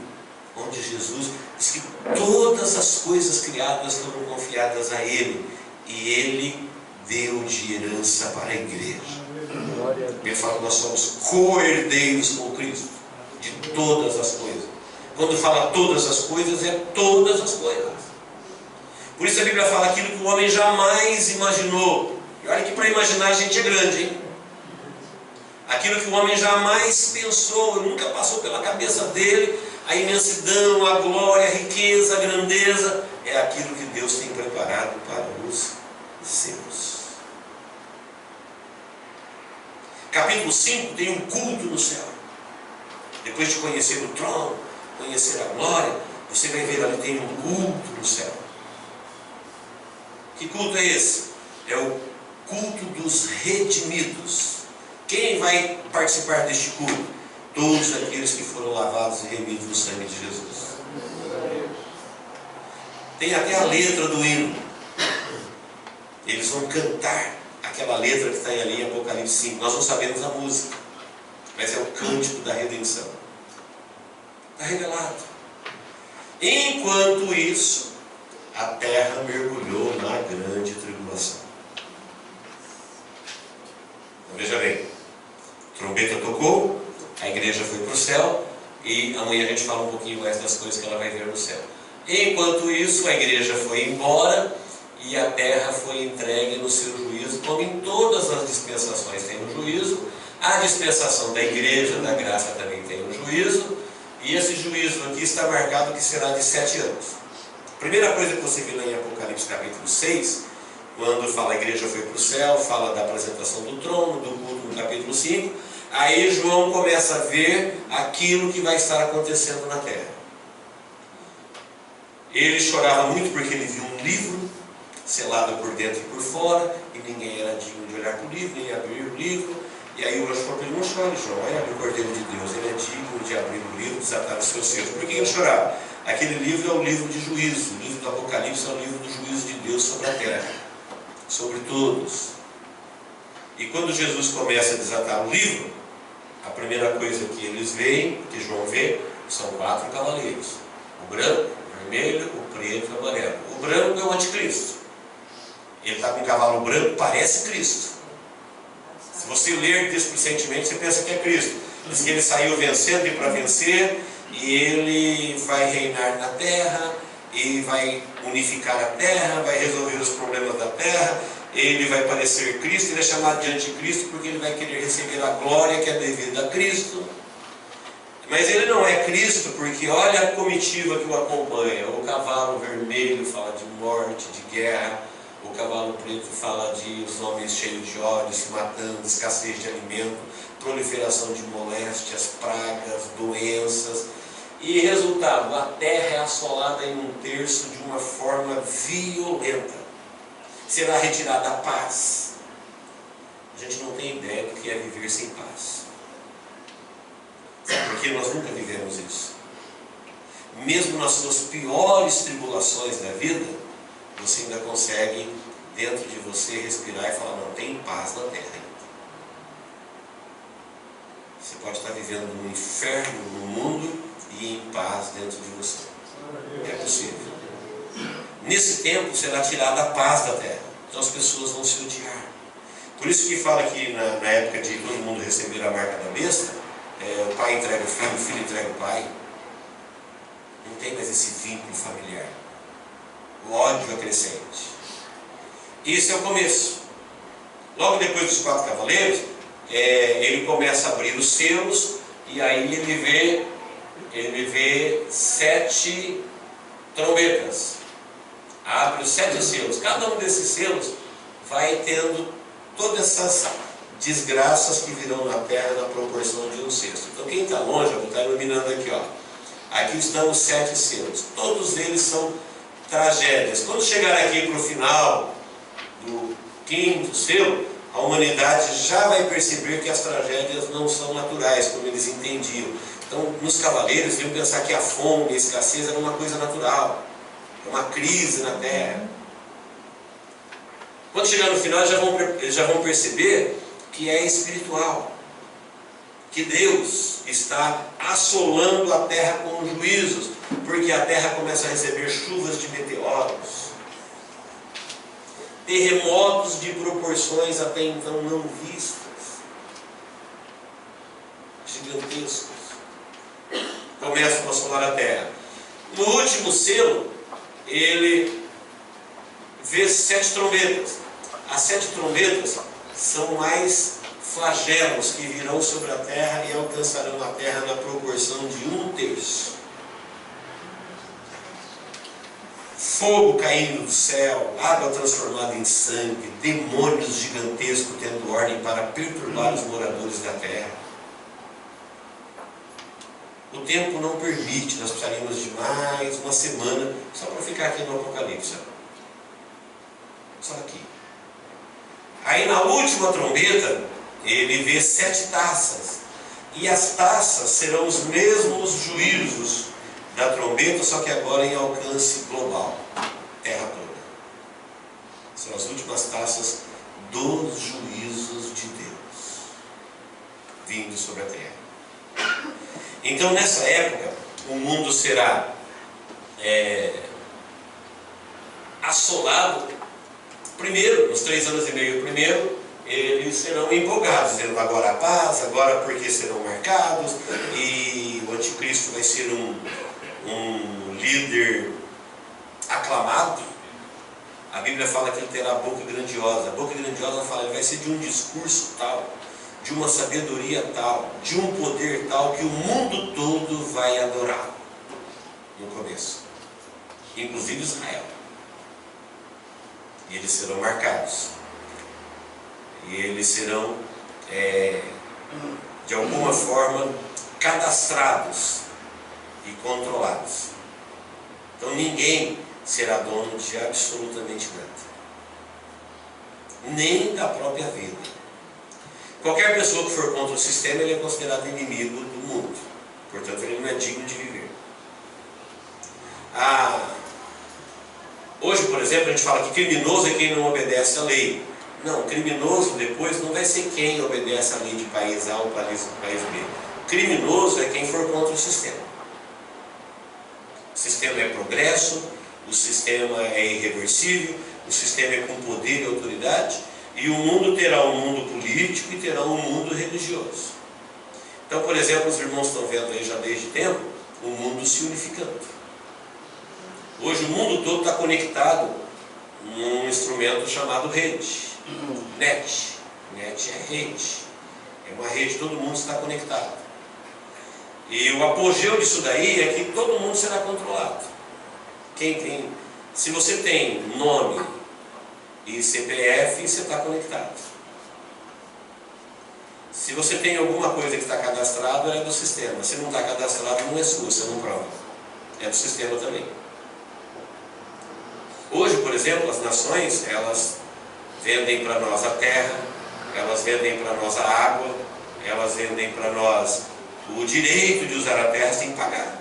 onde Jesus diz que todas as coisas criadas foram confiadas a Ele, e Ele deu de herança para a igreja. Ele fala que nós somos co-herdeiros com Cristo, de todas as coisas. Quando fala todas as coisas, é todas as coisas. Por isso a Bíblia fala aquilo que o homem jamais imaginou. E olha que para imaginar a gente é grande, hein? Aquilo que o homem jamais pensou, nunca passou pela cabeça dele, a imensidão, a glória, a riqueza, a grandeza, é aquilo que Deus tem preparado para os seus. Capítulo 5 tem um culto no céu. Depois de conhecer o trono, conhecer a glória, você vai ver ali tem um culto no céu. Que culto é esse? É o culto dos redimidos. Quem vai participar deste culto? Todos aqueles que foram lavados e remidos no sangue de Jesus. Tem até a letra do hino. Eles vão cantar aquela letra que está ali em Apocalipse 5. Nós não sabemos a música, mas é o cântico da redenção. Está revelado. Enquanto isso, a terra mergulhou na grande tribulação. Então, veja bem, a trombeta tocou, a igreja foi para o céu, e amanhã a gente fala um pouquinho mais das coisas que ela vai ver no céu. Enquanto isso, a igreja foi embora e a terra foi entregue no seu juízo, como em todas as dispensações tem um juízo. A dispensação da igreja, da graça, também tem um juízo, e esse juízo aqui está marcado que será de 7 anos. A primeira coisa que você vê lá em Apocalipse capítulo 6, quando fala a igreja foi para o céu, fala da apresentação do trono, do culto no capítulo 5, aí João começa a ver aquilo que vai estar acontecendo na terra. Ele chorava muito porque ele viu um livro selado por dentro e por fora, e ninguém era digno de olhar para o livro, nem abrir o livro. E aí o anjo falou para ele: não chore, João, olha o Cordeiro de Deus, ele é digno de abrir o livro e desatar os seus selos. Por que ele chorava? Aquele livro é o livro de juízo, o livro do Apocalipse é o livro do juízo de Deus sobre a terra, sobre todos. E quando Jesus começa a desatar o livro, a primeira coisa que eles veem, que João vê, são 4 cavaleiros: o branco, o vermelho, o preto e o amarelo. O branco é o anticristo. Ele está com um cavalo branco, parece Cristo. Se você ler displicentemente, você pensa que é Cristo. Diz que ele saiu vencendo e para vencer, e ele vai reinar na terra, e vai unificar a terra, vai resolver os problemas da terra. Ele vai parecer Cristo, ele é chamado de anticristo porque ele vai querer receber a glória que é devida a Cristo. Mas ele não é Cristo porque olha a comitiva que o acompanha. O cavalo vermelho fala de morte, de guerra. O cavalo preto fala de os homens cheios de ódio, se matando, escassez de alimento, proliferação de moléstias, pragas, doenças. E resultado, a terra é assolada em 1/3 de uma forma violenta. Será retirada a paz. A gente não tem ideia do que é viver sem paz. Sabe por que nós nunca vivemos isso? Mesmo nas suas piores tribulações da vida, você ainda consegue, dentro de você, respirar e falar: não, tem paz na terra ainda. Você pode estar vivendo num inferno no mundo e em paz dentro de você. É possível. Nesse tempo será tirada a paz da terra. Então as pessoas vão se odiar. Por isso que fala que na época de todo mundo receber a marca da besta, o pai entrega o filho entrega o pai. Não tem mais esse vínculo familiar. O ódio é crescente. Isso é o começo. Logo depois dos 4 cavaleiros, ele começa a abrir os selos, e aí ele vê 7 trombetas. Abre os 7 selos. Cada um desses selos vai tendo todas essas desgraças que virão na terra na proporção de 1/6. Então quem está longe, eu vou estar iluminando aqui, ó. Aqui estão os 7 selos. Todos eles são tragédias. Quando chegar aqui para o final do 5º selo, a humanidade já vai perceber que as tragédias não são naturais, como eles entendiam. Então, nos cavaleiros, iam pensar que a fome, a escassez era uma coisa natural, uma crise na terra. Quando chegar no final, eles já vão perceber que é espiritual, que Deus está assolando a terra com juízos, porque a terra começa a receber chuvas de meteoros, terremotos de proporções até então não vistas, gigantescos, começam a assolar a terra. No último selo, ele vê 7 trombetas. As 7 trombetas são mais flagelos que virão sobre a terra e alcançarão a terra na proporção de 1/3. Fogo caindo do céu, água transformada em sangue, demônios gigantescos tendo ordem para perturbar os moradores da terra. O tempo não permite, nós precisaríamos de mais uma semana só para ficar aqui no Apocalipse. Só aqui. Aí na última trombeta, ele vê 7 taças. E as taças serão os mesmos juízos da trombeta, só que agora em alcance global. Terra toda. São as últimas taças dos juízos de Deus vindo sobre a terra. Então, nessa época, o mundo será assolado. Primeiro, nos 3 anos e meio primeiro, eles serão empolgados, dizendo agora a paz, agora porque serão marcados, e o anticristo vai ser um líder aclamado. A Bíblia fala que ele terá boca grandiosa. A boca grandiosa fala que ele vai ser de um discurso tal, de uma sabedoria tal, de um poder tal, que o mundo todo vai adorar no começo, inclusive Israel. E eles serão marcados. E eles serão, de alguma forma, cadastrados e controlados. Então ninguém será dono de absolutamente nada, nem da própria vida. Qualquer pessoa que for contra o sistema, ele é considerado inimigo do mundo. Portanto, ele não é digno de viver. Hoje, por exemplo, a gente fala que criminoso é quem não obedece à lei. Não, criminoso depois não vai ser quem obedece à lei de país A ou país B. Criminoso é quem for contra o sistema. O sistema é progresso, o sistema é irreversível, o sistema é com poder e autoridade, e o mundo terá um mundo político e terá um mundo religioso. Então, por exemplo, os irmãos estão vendo aí já desde tempo o mundo se unificando. Hoje o mundo todo está conectado num instrumento chamado rede, net. Net é rede, é uma rede, todo mundo está conectado. E o apogeu disso daí é que todo mundo será controlado. Se você tem nome e CPF, você está conectado. Se você tem alguma coisa que está cadastrado, é do sistema. Se não está cadastrado, não é sua, você não prova. É do sistema também. Hoje, por exemplo, as nações, elas vendem para nós a terra, elas vendem para nós a água, elas vendem para nós o direito de usar a terra sem pagar.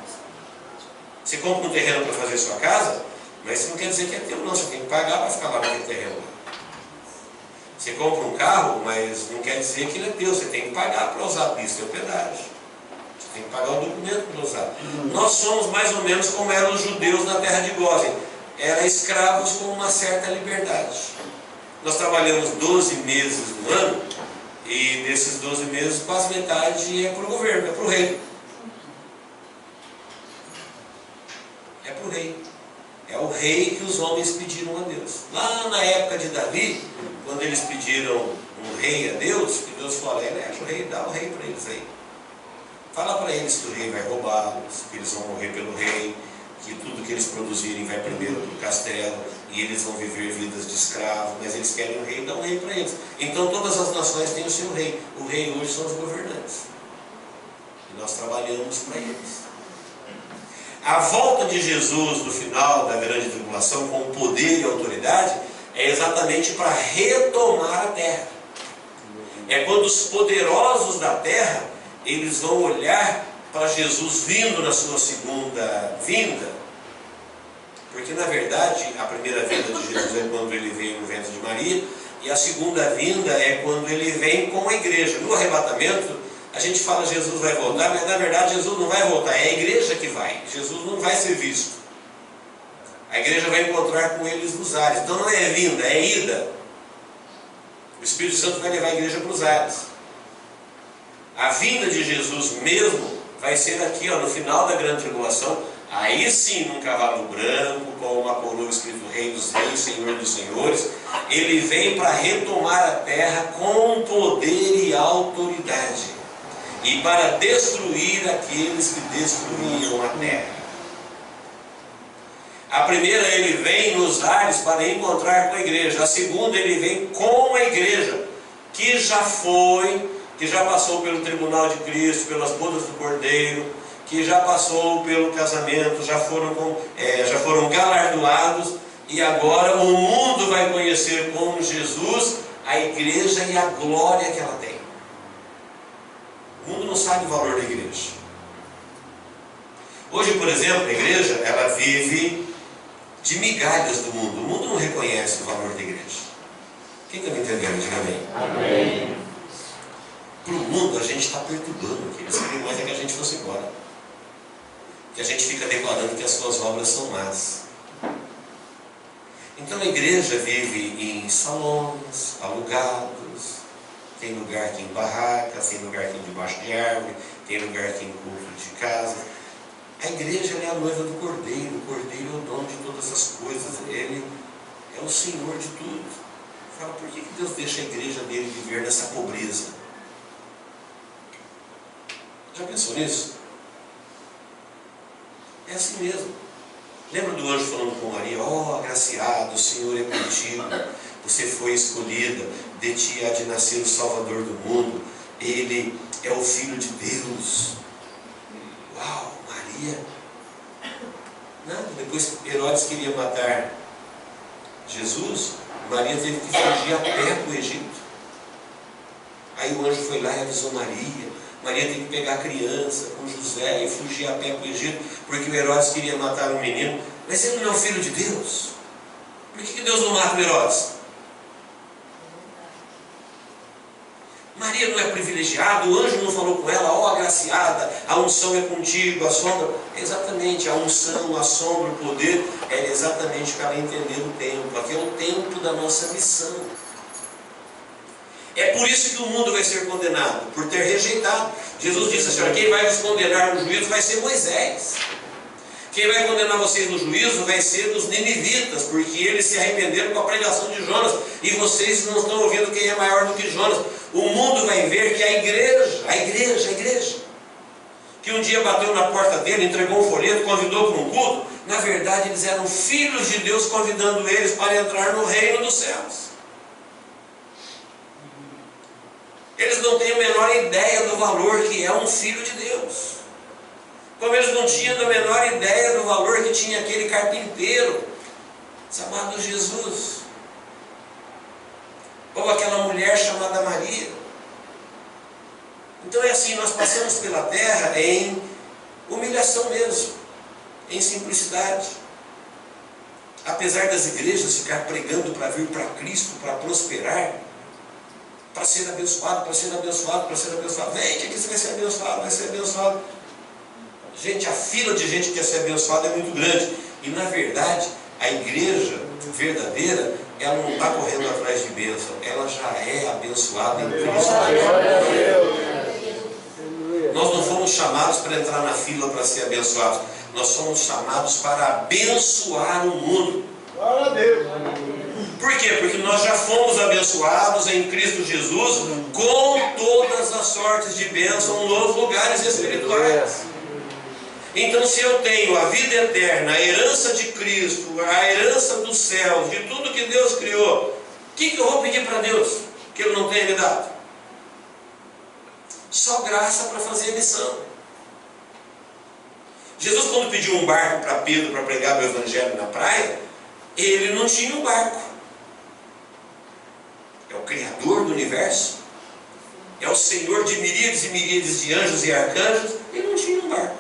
Você compra um terreno para fazer sua casa, mas isso não quer dizer que é teu, não. Você tem que pagar para ficar lá naquele terreno. Você compra um carro, mas não quer dizer que ele é teu. Você tem que pagar para usar a pista e o pedágio. Você tem que pagar o documento para usar. Nós somos mais ou menos como eram os judeus na terra de Gósen. Eram escravos com uma certa liberdade. Nós trabalhamos 12 meses no ano, e desses 12 meses, quase metade é para o governo, é para o rei. É para o rei. É o rei que os homens pediram a Deus. Lá na época de Davi, quando eles pediram um rei a Deus, que Deus falou, elege o rei, dá o rei para eles aí. Fala para eles que o rei vai roubá-los, que eles vão morrer pelo rei, que tudo que eles produzirem vai primeiro para o castelo, e eles vão viver vidas de escravo, mas eles querem um rei, dá um rei para eles. Então todas as nações têm o seu rei. O rei hoje são os governantes. E nós trabalhamos para eles. A volta de Jesus no final da grande tribulação com poder e autoridade é exatamente para retomar a terra. É quando os poderosos da terra eles vão olhar para Jesus vindo na sua segunda vinda, porque na verdade a primeira vinda de Jesus é quando ele veio no ventre de Maria, e a segunda vinda é quando ele vem com a igreja. No arrebatamento a gente fala Jesus vai voltar, mas na verdade Jesus não vai voltar, é a igreja que vai. Jesus não vai ser visto. A igreja vai encontrar com eles nos ares. Então não é vinda, é ida. O Espírito Santo vai levar a igreja para os ares. A vinda de Jesus mesmo vai ser aqui, no final da grande tribulação. Aí sim, num cavalo branco, com uma coroa escrito Rei dos Reis, Senhor dos Senhores. Ele vem para retomar a terra com poder e autoridade, e para destruir aqueles que destruíam a terra. A primeira, ele vem nos ares para encontrar com a igreja. A segunda, ele vem com a igreja, que já passou pelo tribunal de Cristo, pelas bodas do Cordeiro, que já passou pelo casamento, já foram galardoados, e agora o mundo vai conhecer com Jesus a igreja e a glória que ela tem. O mundo não sabe o valor da igreja. Hoje, por exemplo, a igreja, ela vive de migalhas do mundo. O mundo não reconhece o valor da igreja. Quem está me entendendo? Diga amém. Amém. Para o mundo a gente está perturbando aqui. Eles queriam mais é que a gente fosse embora. Que a gente fica declarando que as suas obras são más. Então a igreja vive em salões alugados, tem lugar aqui em barracas, tem lugar aqui debaixo de árvore, tem lugar aqui em culto de casa. A igreja é a noiva do Cordeiro, o Cordeiro é o dono de todas as coisas, ele é o Senhor de tudo. Fala, por que Deus deixa a igreja dele viver nessa pobreza? Já pensou nisso? É assim mesmo. Lembra do anjo falando com Maria? Ó, agraciado, o Senhor é contigo, você foi escolhida, de ti há de nascer o Salvador do mundo, ele é o Filho de Deus. Uau, Maria! Nada. Depois Herodes queria matar Jesus, Maria teve que fugir a pé para o Egito. Aí o anjo foi lá e avisou Maria. Maria tem que pegar a criança com José e fugir a pé para o Egito, porque o Herodes queria matar o menino. Mas ele não é o Filho de Deus. Por que Deus não mata o Herodes? Maria não é privilegiada, o anjo não falou com ela, ó agraciada, a unção é contigo, a sombra. Exatamente, a unção, a sombra, o poder, é exatamente para entender o templo. Aqui é o templo da nossa missão. É por isso que o mundo vai ser condenado, por ter rejeitado. Jesus disse assim, quem vai nos condenar no juízo vai ser Moisés. Quem vai condenar vocês no juízo vai ser os ninivitas, porque eles se arrependeram com a pregação de Jonas, e vocês não estão ouvindo quem é maior do que Jonas. O mundo vai ver que a igreja, que um dia bateu na porta dele, entregou um folheto, convidou para um culto, na verdade eles eram filhos de Deus convidando eles para entrar no reino dos céus. Eles não têm a menor ideia do valor que é um filho de Deus. Como eles não tinham a menor ideia do valor que tinha aquele carpinteiro chamado Jesus, ou aquela mulher chamada Maria. Então é assim, nós passamos pela terra em humilhação mesmo, em simplicidade. Apesar das igrejas ficar pregando para vir para Cristo, para prosperar, para ser abençoado, para ser abençoado, para ser abençoado. Vem que aqui você vai ser abençoado, vai ser abençoado. Gente, a fila de gente que quer ser abençoada é muito grande. E na verdade, a igreja verdadeira, ela não está correndo atrás de bênção, ela já é abençoada em Cristo. Nós não fomos chamados para entrar na fila para ser abençoados. Nós somos chamados para abençoar o mundo. Glória a Deus. Por quê? Porque nós já fomos abençoados em Cristo Jesus com todas as sortes de bênção nos lugares espirituais. Então, se eu tenho a vida eterna, a herança de Cristo, a herança dos céus, de tudo que Deus criou, o que eu vou pedir para Deus que Ele não tenha me dado? Só graça para fazer a missão. Jesus, quando pediu um barco para Pedro para pregar o evangelho na praia, ele não tinha um barco. É o Criador do universo, é o Senhor de miríades e miríades de anjos e arcanjos. Ele não tinha um barco.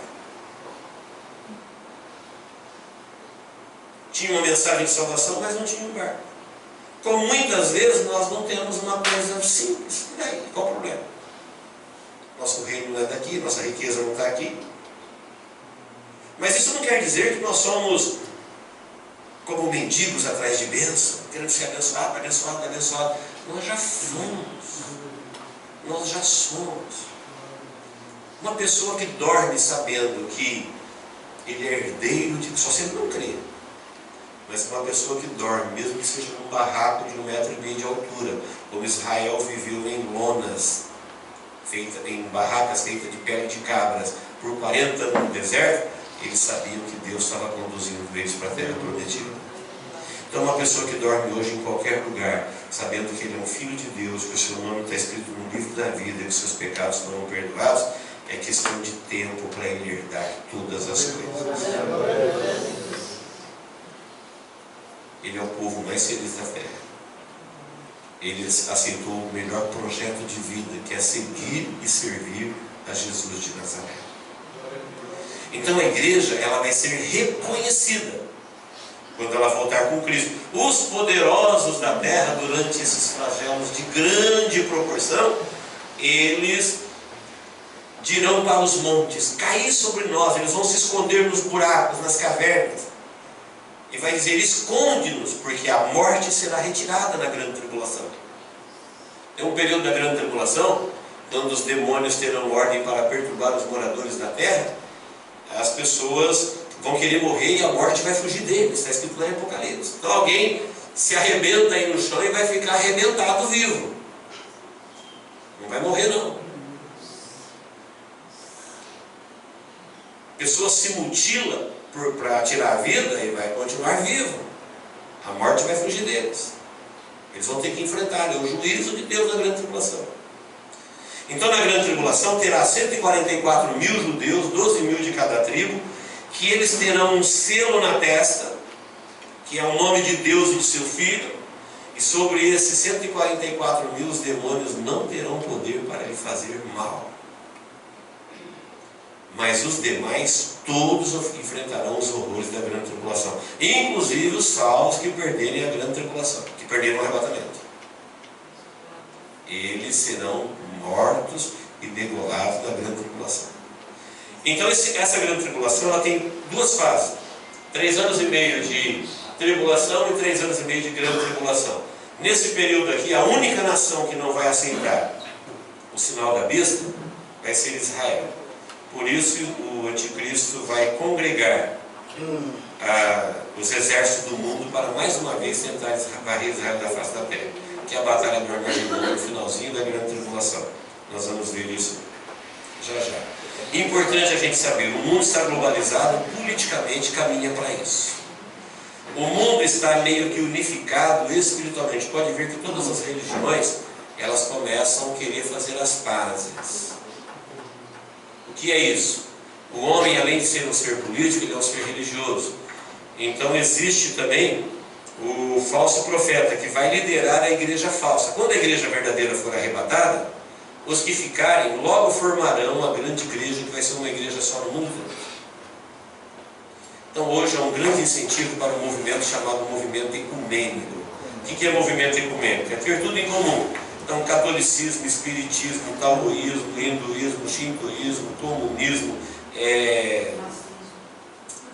Tinha uma mensagem de salvação, mas não tinha um barco. Como muitas vezes nós não temos uma coisa simples. E daí, qual o problema? Nosso reino não é daqui, nossa riqueza não está aqui. Mas isso não quer dizer que nós somos como mendigos atrás de bênção, querendo ser abençoado, abençoado, abençoado. Nós já fomos. Nós já somos. Uma pessoa que dorme sabendo que ele é herdeiro de... Só se ele não crê. Mas uma pessoa que dorme, mesmo que seja num barraco de 1,5 metro de altura, como Israel viveu em lonas, em barracas feitas de pele de cabras, por 40 anos no deserto, eles sabiam que Deus estava conduzindo eles para a terra prometida. Então uma pessoa que dorme hoje em qualquer lugar, sabendo que ele é um filho de Deus, que o seu nome está escrito no livro da vida, que os seus pecados foram perdoados, é questão de tempo para ele herdar todas as coisas. Ele é o povo mais feliz da terra. Ele aceitou o melhor projeto de vida, que é seguir e servir a Jesus de Nazaré. Então a igreja, ela vai ser reconhecida quando ela voltar com Cristo. Os poderosos da terra, durante esses flagelos de grande proporção, eles dirão para os montes: caí sobre nós. Eles vão se esconder nos buracos, nas cavernas, e vai dizer: esconde-nos, porque a morte será retirada na grande tribulação. É um período da grande tribulação, quando os demônios terão ordem para perturbar os moradores da terra. As pessoas vão querer morrer e a morte vai fugir deles. Está escrito lá em Apocalipse. Então alguém se arrebenta aí no chão e vai ficar arrebentado vivo. Não vai morrer não. A pessoa se mutila para tirar a vida e vai continuar vivo. A morte vai fugir deles. Eles vão ter que enfrentar. É o juízo de Deus na grande tribulação. Então na grande tribulação terá 144 mil judeus, 12 mil de cada tribo, que eles terão um selo na testa, que é o nome de Deus e de seu Filho, e sobre esses 144 mil os demônios não terão poder para lhe fazer mal. Mas os demais todos enfrentarão os horrores da grande tribulação, inclusive os salvos que perderem a grande tribulação, que perderam o arrebatamento. Eles serão mortos e degolados da grande tribulação. Então essa grande tribulação ela tem duas fases: 3 anos e meio de tribulação e 3 anos e meio de grande tribulação. Nesse período aqui, a única nação que não vai aceitar o sinal da besta vai ser Israel. Por isso o anticristo vai congregar os exércitos do mundo para mais uma vez tentar varrer Israel da face da terra, que é a batalha do Armagedon, no finalzinho da grande tribulação. Nós vamos ver isso já já. Importante a gente saber: o mundo está globalizado, politicamente caminha para isso. O mundo está meio que unificado espiritualmente. Pode ver que todas as religiões, elas começam a querer fazer as pazes. O que é isso? O homem, além de ser um ser político, ele é um ser religioso. Então existe também o falso profeta, que vai liderar a igreja falsa. Quando a igreja verdadeira for arrebatada, os que ficarem logo formarão uma grande igreja, que vai ser uma igreja só no mundo todo. Então hoje é um grande incentivo para um movimento chamado movimento ecumênico. O que é movimento ecumênico? É ter tudo em comum. Então catolicismo, espiritismo, taoísmo, hinduísmo, shintoísmo, comunismo,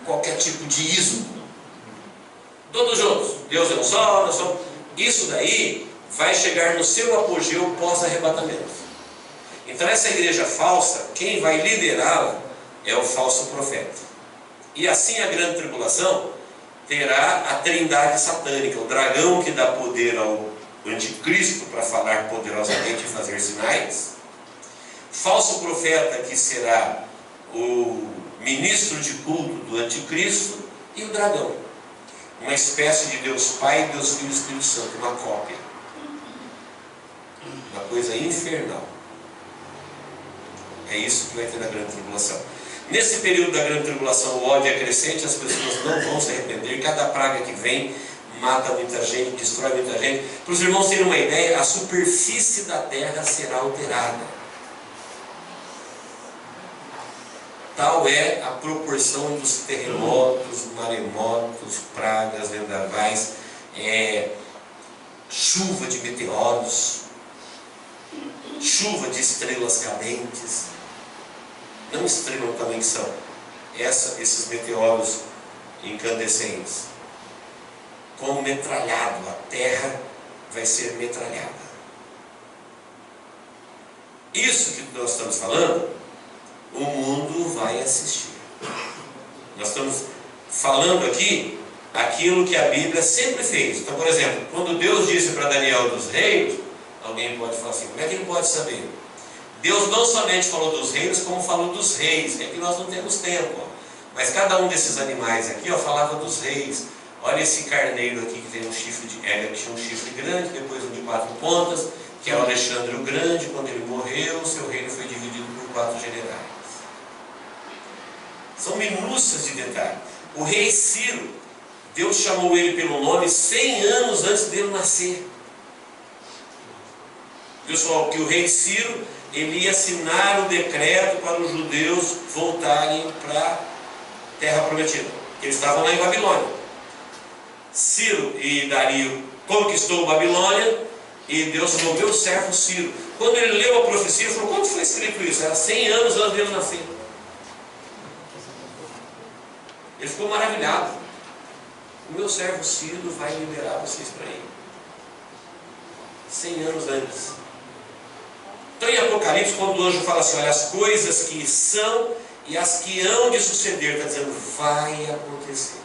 qualquer tipo de ismo, todos juntos. Deus é um só, nós somos. Isso daí vai chegar no seu apogeu pós-arrebatamento. Então essa igreja falsa, quem vai liderá-la é o falso profeta. E assim a grande tribulação terá a trindade satânica: o dragão que dá poder ao anticristo para falar poderosamente e fazer sinais, falso profeta que será o ministro de culto do anticristo, e o dragão, uma espécie de Deus Pai, Deus Filho e Espírito Santo, uma cópia, uma coisa infernal. É isso que vai ter na grande tribulação. Nesse período da grande tribulação, o ódio é crescente, as pessoas não vão se arrepender. Cada praga que vem mata muita gente, destrói muita gente. Para os irmãos terem uma ideia, a superfície da terra será alterada. Tal é a proporção dos terremotos, maremotos, pragas, vendavais, chuva de meteoros, chuva de estrelas cadentes. Não estrelas também são esses meteoros incandescentes. Como metralhado, a terra vai ser metralhada. Isso que nós estamos falando, o mundo vai assistir. Nós estamos falando aqui aquilo que a Bíblia sempre fez. Então, por exemplo, quando Deus disse para Daniel dos reinos, alguém pode falar assim: como é que ele pode saber? Deus não somente falou dos reinos, como falou dos reis. É que nós não temos tempo. Mas cada um desses animais aqui falava dos reis. Olha esse carneiro aqui que tem um chifre que tinha um chifre grande, depois um de 4 pontas, que é o Alexandre o Grande. Quando ele morreu, o seu reino foi dividido por 4 generais. São minúcias de detalhe. O rei Ciro, Deus chamou ele pelo nome 100 anos antes dele nascer. Deus falou que o rei Ciro, ele ia assinar o decreto para os judeus voltarem para a terra prometida. Eles estavam lá em Babilônia. Ciro e Dario conquistou Babilônia e Deus falou: meu servo Ciro. Quando ele leu a profecia, ele falou: quando foi escrito isso? Era 100 anos antes dele nascer. Ele ficou maravilhado. O meu servo Ciro vai liberar vocês para ele. 100 anos antes. Então em Apocalipse, quando o anjo fala assim: olha, as coisas que são e as que hão de suceder, está dizendo, vai acontecer.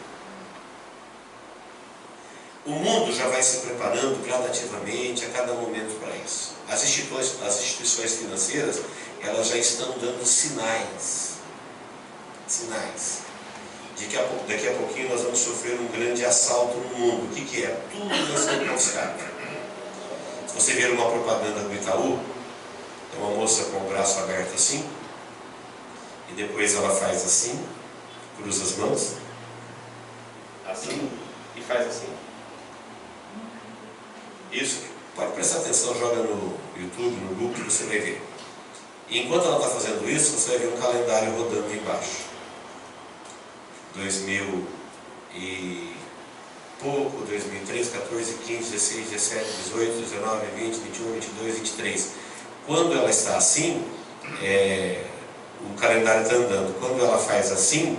O mundo já vai se preparando gradativamente a cada momento para isso. As instituições financeiras, elas já estão dando sinais de que daqui a pouquinho nós vamos sofrer um grande assalto no mundo. O que é? Tudo vai ser confiscado. Se você ver uma propaganda do Itaú, é uma moça com o braço aberto assim, e depois ela faz assim, cruza as mãos, assim, e faz assim. Isso, pode prestar atenção, joga no YouTube, no Google, que você vai ver. E enquanto ela está fazendo isso, você vai ver um calendário rodando aí embaixo. 2000 e pouco, 2013, 14, 15, 16, 17, 18, 19, 20, 21, 22, 23. Quando ela está assim, o calendário está andando. Quando ela faz assim,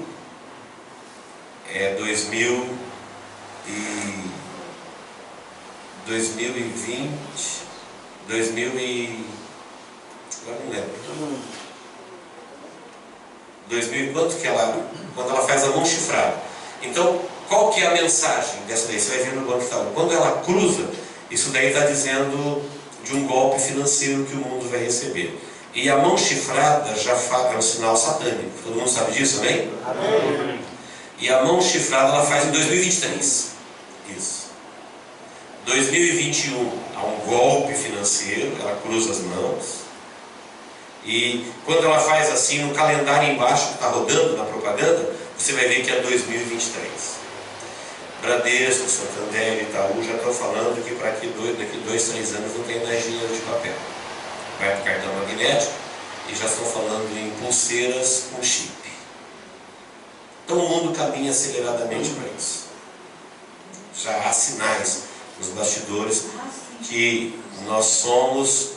é 2020, 2000 e... agora não lembro. 2000 e quanto que ela... quando ela faz a mão chifrada. Então, qual que é a mensagem dessa daí? Você vai ver no Banco Itaú. Quando ela cruza, isso daí está dizendo de um golpe financeiro que o mundo vai receber. E a mão chifrada já é um sinal satânico. Todo mundo sabe disso, amém? Amém. E a mão chifrada ela faz em 2023. Isso. 2021 há um golpe financeiro, ela cruza as mãos. E quando ela faz assim, no calendário embaixo que está rodando na propaganda, você vai ver que é 2023. Bradesco, Santander e Itaú já estão falando que para daqui 2, 3 anos não tem mais dinheiro de papel. Vai para o cartão magnético e já estão falando em pulseiras com chip. Então o mundo caminha aceleradamente para isso. Já há sinais nos bastidores que nós somos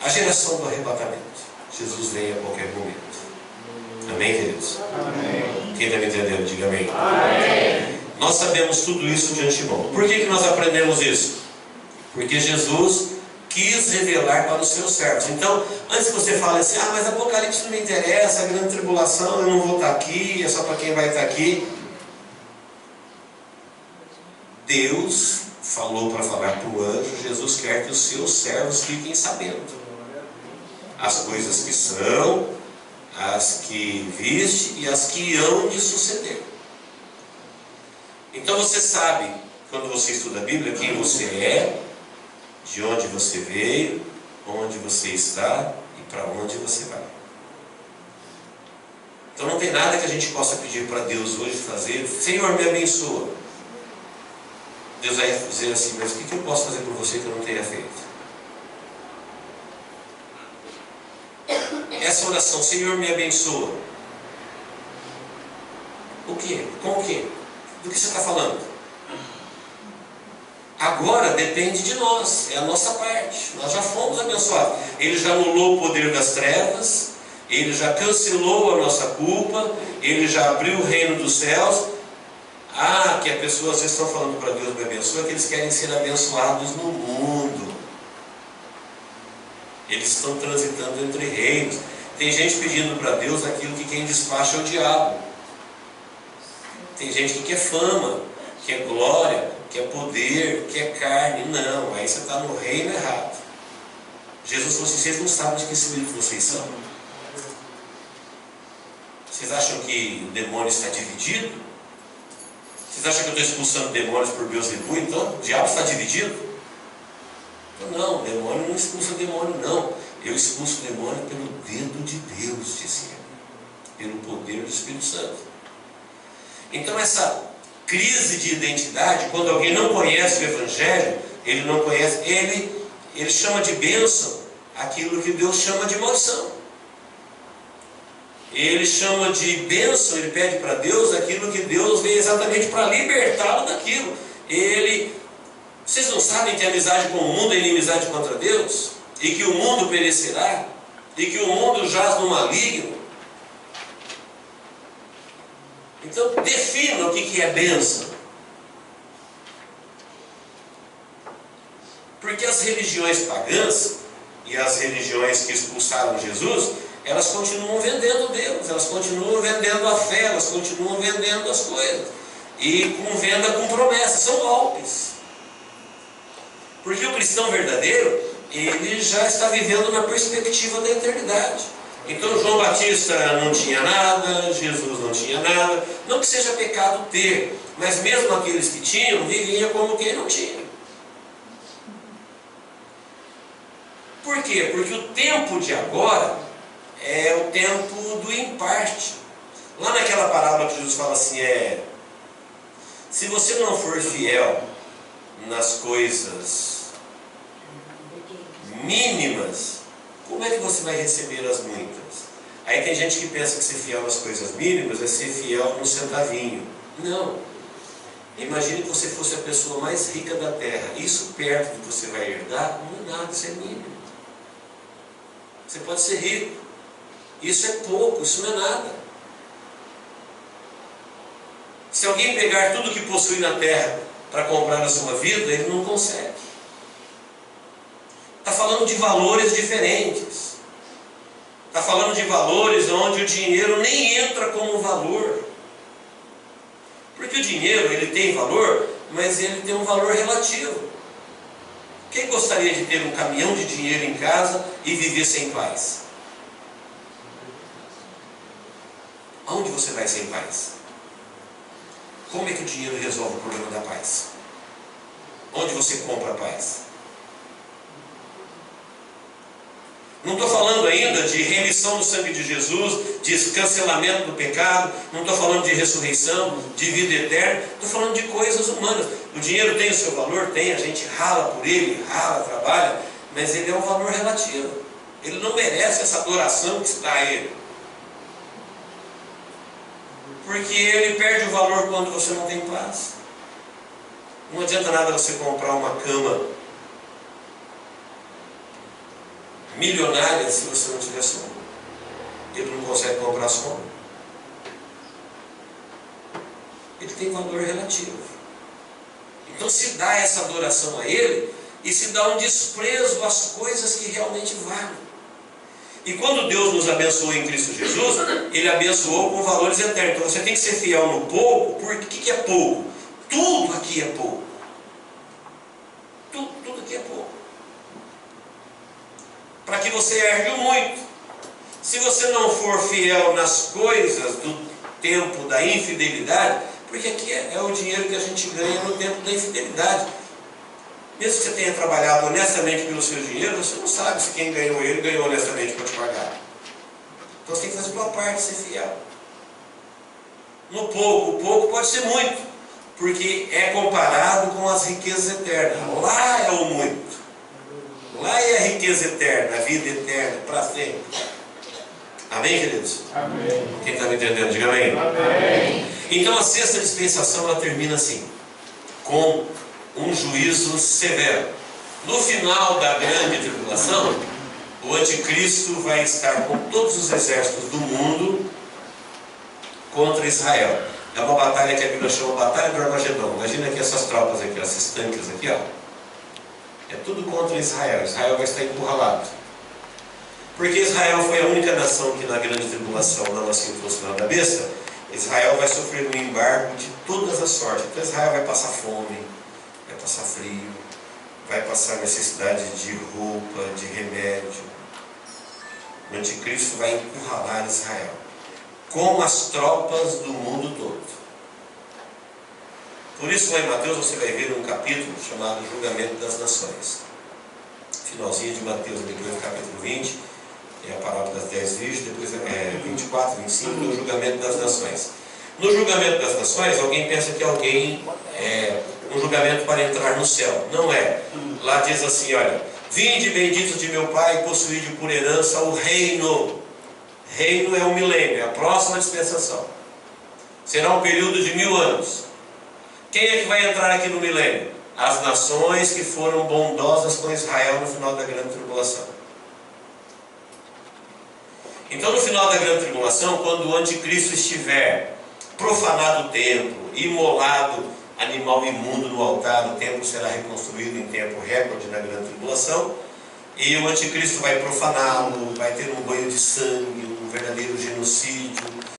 a geração do arrebatamento. Jesus vem a qualquer momento. Amém, queridos? Amém. Quem está me entendendo, diga amém. Amém. Nós sabemos tudo isso de antemão. Por que nós aprendemos isso? Porque Jesus quis revelar para os seus servos. Então, antes que você fale assim: ah, mas Apocalipse não me interessa, a grande tribulação, eu não vou estar aqui, é só para quem vai estar aqui. Deus falou para falar para o anjo: Jesus quer que os seus servos fiquem sabendo as coisas que são, as que viste e as que hão de suceder. Então você sabe, quando você estuda a Bíblia, quem você é, de onde você veio, onde você está e para onde você vai. Então não tem nada que a gente possa pedir para Deus hoje fazer: Senhor, me abençoa. Deus vai dizer assim: mas o que eu posso fazer por você que eu não tenha feito? Essa oração, Senhor, me abençoa. O quê? Com o quê? Do que você está falando? Agora depende de nós, é a nossa parte. Nós já fomos abençoados. Ele já anulou o poder das trevas, Ele já cancelou a nossa culpa, Ele já abriu o reino dos céus. Ah, que as pessoas às vezes estão falando para Deus me abençoa, que eles querem ser abençoados no mundo. Eles estão transitando entre reinos. Tem gente pedindo para Deus aquilo que quem despacha é o diabo. Tem gente que quer fama, quer glória, quer poder, quer carne. Não, aí você está no reino errado. Jesus falou assim: vocês não sabem de que espírito vocês são? Vocês acham que o demônio está dividido? Vocês acham que eu estou expulsando demônios por Beelzebub? Então o diabo está dividido? Não, o demônio não expulsa demônio, não. Eu expulso o demônio pelo dedo de Deus, disse ele, pelo poder do Espírito Santo. Então essa crise de identidade, quando alguém não conhece o Evangelho, ele não conhece, ele chama de bênção aquilo que Deus chama de maldição. ele chama de bênção, ele pede para Deus aquilo que Deus veio exatamente para libertá-lo daquilo. Vocês não sabem que a amizade com o mundo é inimizade contra Deus? E que o mundo perecerá? E que o mundo jaz no maligno? Então defina o que é bênção. Porque as religiões pagãs e as religiões que expulsaram Jesus, elas continuam vendendo Deus, elas continuam vendendo a fé, elas continuam vendendo as coisas. E com venda com promessa, são golpes. Porque o cristão verdadeiro, ele já está vivendo na perspectiva da eternidade. Então João Batista não tinha nada, Jesus não tinha nada. Não que seja pecado ter, mas mesmo aqueles que tinham, viviam como quem não tinha. Por quê? Porque o tempo de agora é o tempo do em parte. Lá naquela parábola que Jesus fala assim, se você não for fiel nas coisas mínimas, como é que você vai receber as muitas? Aí tem gente que pensa que ser fiel nas coisas mínimas é ser fiel no centavinho. Não. Imagine que você fosse a pessoa mais rica da terra. Isso perto do que você vai herdar, não é nada, isso é mínimo. Você pode ser rico. Isso é pouco, isso não é nada. Se alguém pegar tudo que possui na terra para comprar a sua vida, ele não consegue. Está falando de valores diferentes. Está falando de valores onde o dinheiro nem entra como valor. Porque o dinheiro, ele tem valor, mas ele tem um valor relativo. Quem gostaria de ter um caminhão de dinheiro em casa e viver sem paz? Aonde você vai sem paz? Como é que o dinheiro resolve o problema da paz? Onde você compra a paz? Não estou falando ainda de remissão do sangue de Jesus, de cancelamento do pecado, não estou falando de ressurreição, de vida eterna, estou falando de coisas humanas. O dinheiro tem o seu valor? Tem, a gente rala por ele, rala, trabalha, mas ele é um valor relativo. Ele não merece essa adoração que se dá a ele. Porque ele perde o valor quando você não tem paz. Não adianta nada você comprar uma cama milionária se você não tiver sono. Ele não consegue comprar sono. Ele tem valor relativo. Então se dá essa adoração a ele e se dá um desprezo às coisas que realmente valem. E quando Deus nos abençoou em Cristo Jesus, Ele abençoou com valores eternos. Então você tem que ser fiel no pouco. Porque o que é pouco? Tudo aqui é pouco. Tudo aqui é pouco. Para que você ergue muito. Se você não for fiel nas coisas do tempo da infidelidade, porque aqui é o dinheiro que a gente ganha no tempo da infidelidade. Mesmo que você tenha trabalhado honestamente pelo seu dinheiro, você não sabe se quem ganhou ele ganhou honestamente para te pagar. Então você tem que fazer a sua parte, ser fiel. No pouco, o pouco pode ser muito, porque é comparado com as riquezas eternas. Lá é o muito. Lá é a riqueza eterna, a vida eterna, para sempre. Amém, queridos? Amém. Quem está me entendendo, diga amém. Amém. Então a sexta dispensação, ela termina assim, com um juízo severo. No final da grande tribulação, o anticristo vai estar com todos os exércitos do mundo contra Israel. É uma batalha que a Bíblia chama Batalha do Armagedon. Imagina aqui essas tropas aqui, esses tanques aqui, ó. É tudo contra Israel. Israel vai estar encurralado. Porque Israel foi a única nação que na grande tribulação não assim fosse da besta. Israel vai sofrer um embargo de todas as sortes. Então Israel vai passar fome, vai passar frio, vai passar necessidade de roupa, de remédio. O anticristo vai encurralar Israel com as tropas do mundo todo. Por isso lá em Mateus você vai ver um capítulo chamado Julgamento das Nações. Finalzinho de Mateus, depois do capítulo 20, é a parábola das 10 virgens, depois 24, 25, é o Julgamento das Nações. No Julgamento das Nações, alguém pensa que alguém um julgamento para entrar no céu. Não é. Lá diz assim, olha, vinde benditos de meu Pai, possuíde por herança o reino. Reino é o milênio, é a próxima dispensação. Será um período de 1000 anos. Quem é que vai entrar aqui no milênio? As nações que foram bondosas com Israel no final da grande tribulação. Então, no final da grande tribulação, quando o anticristo estiver profanado o templo, imolado animal imundo no altar, o templo será reconstruído em tempo recorde na grande tribulação, e o anticristo vai profaná-lo, vai ter um banho de sangue, um verdadeiro genocídio,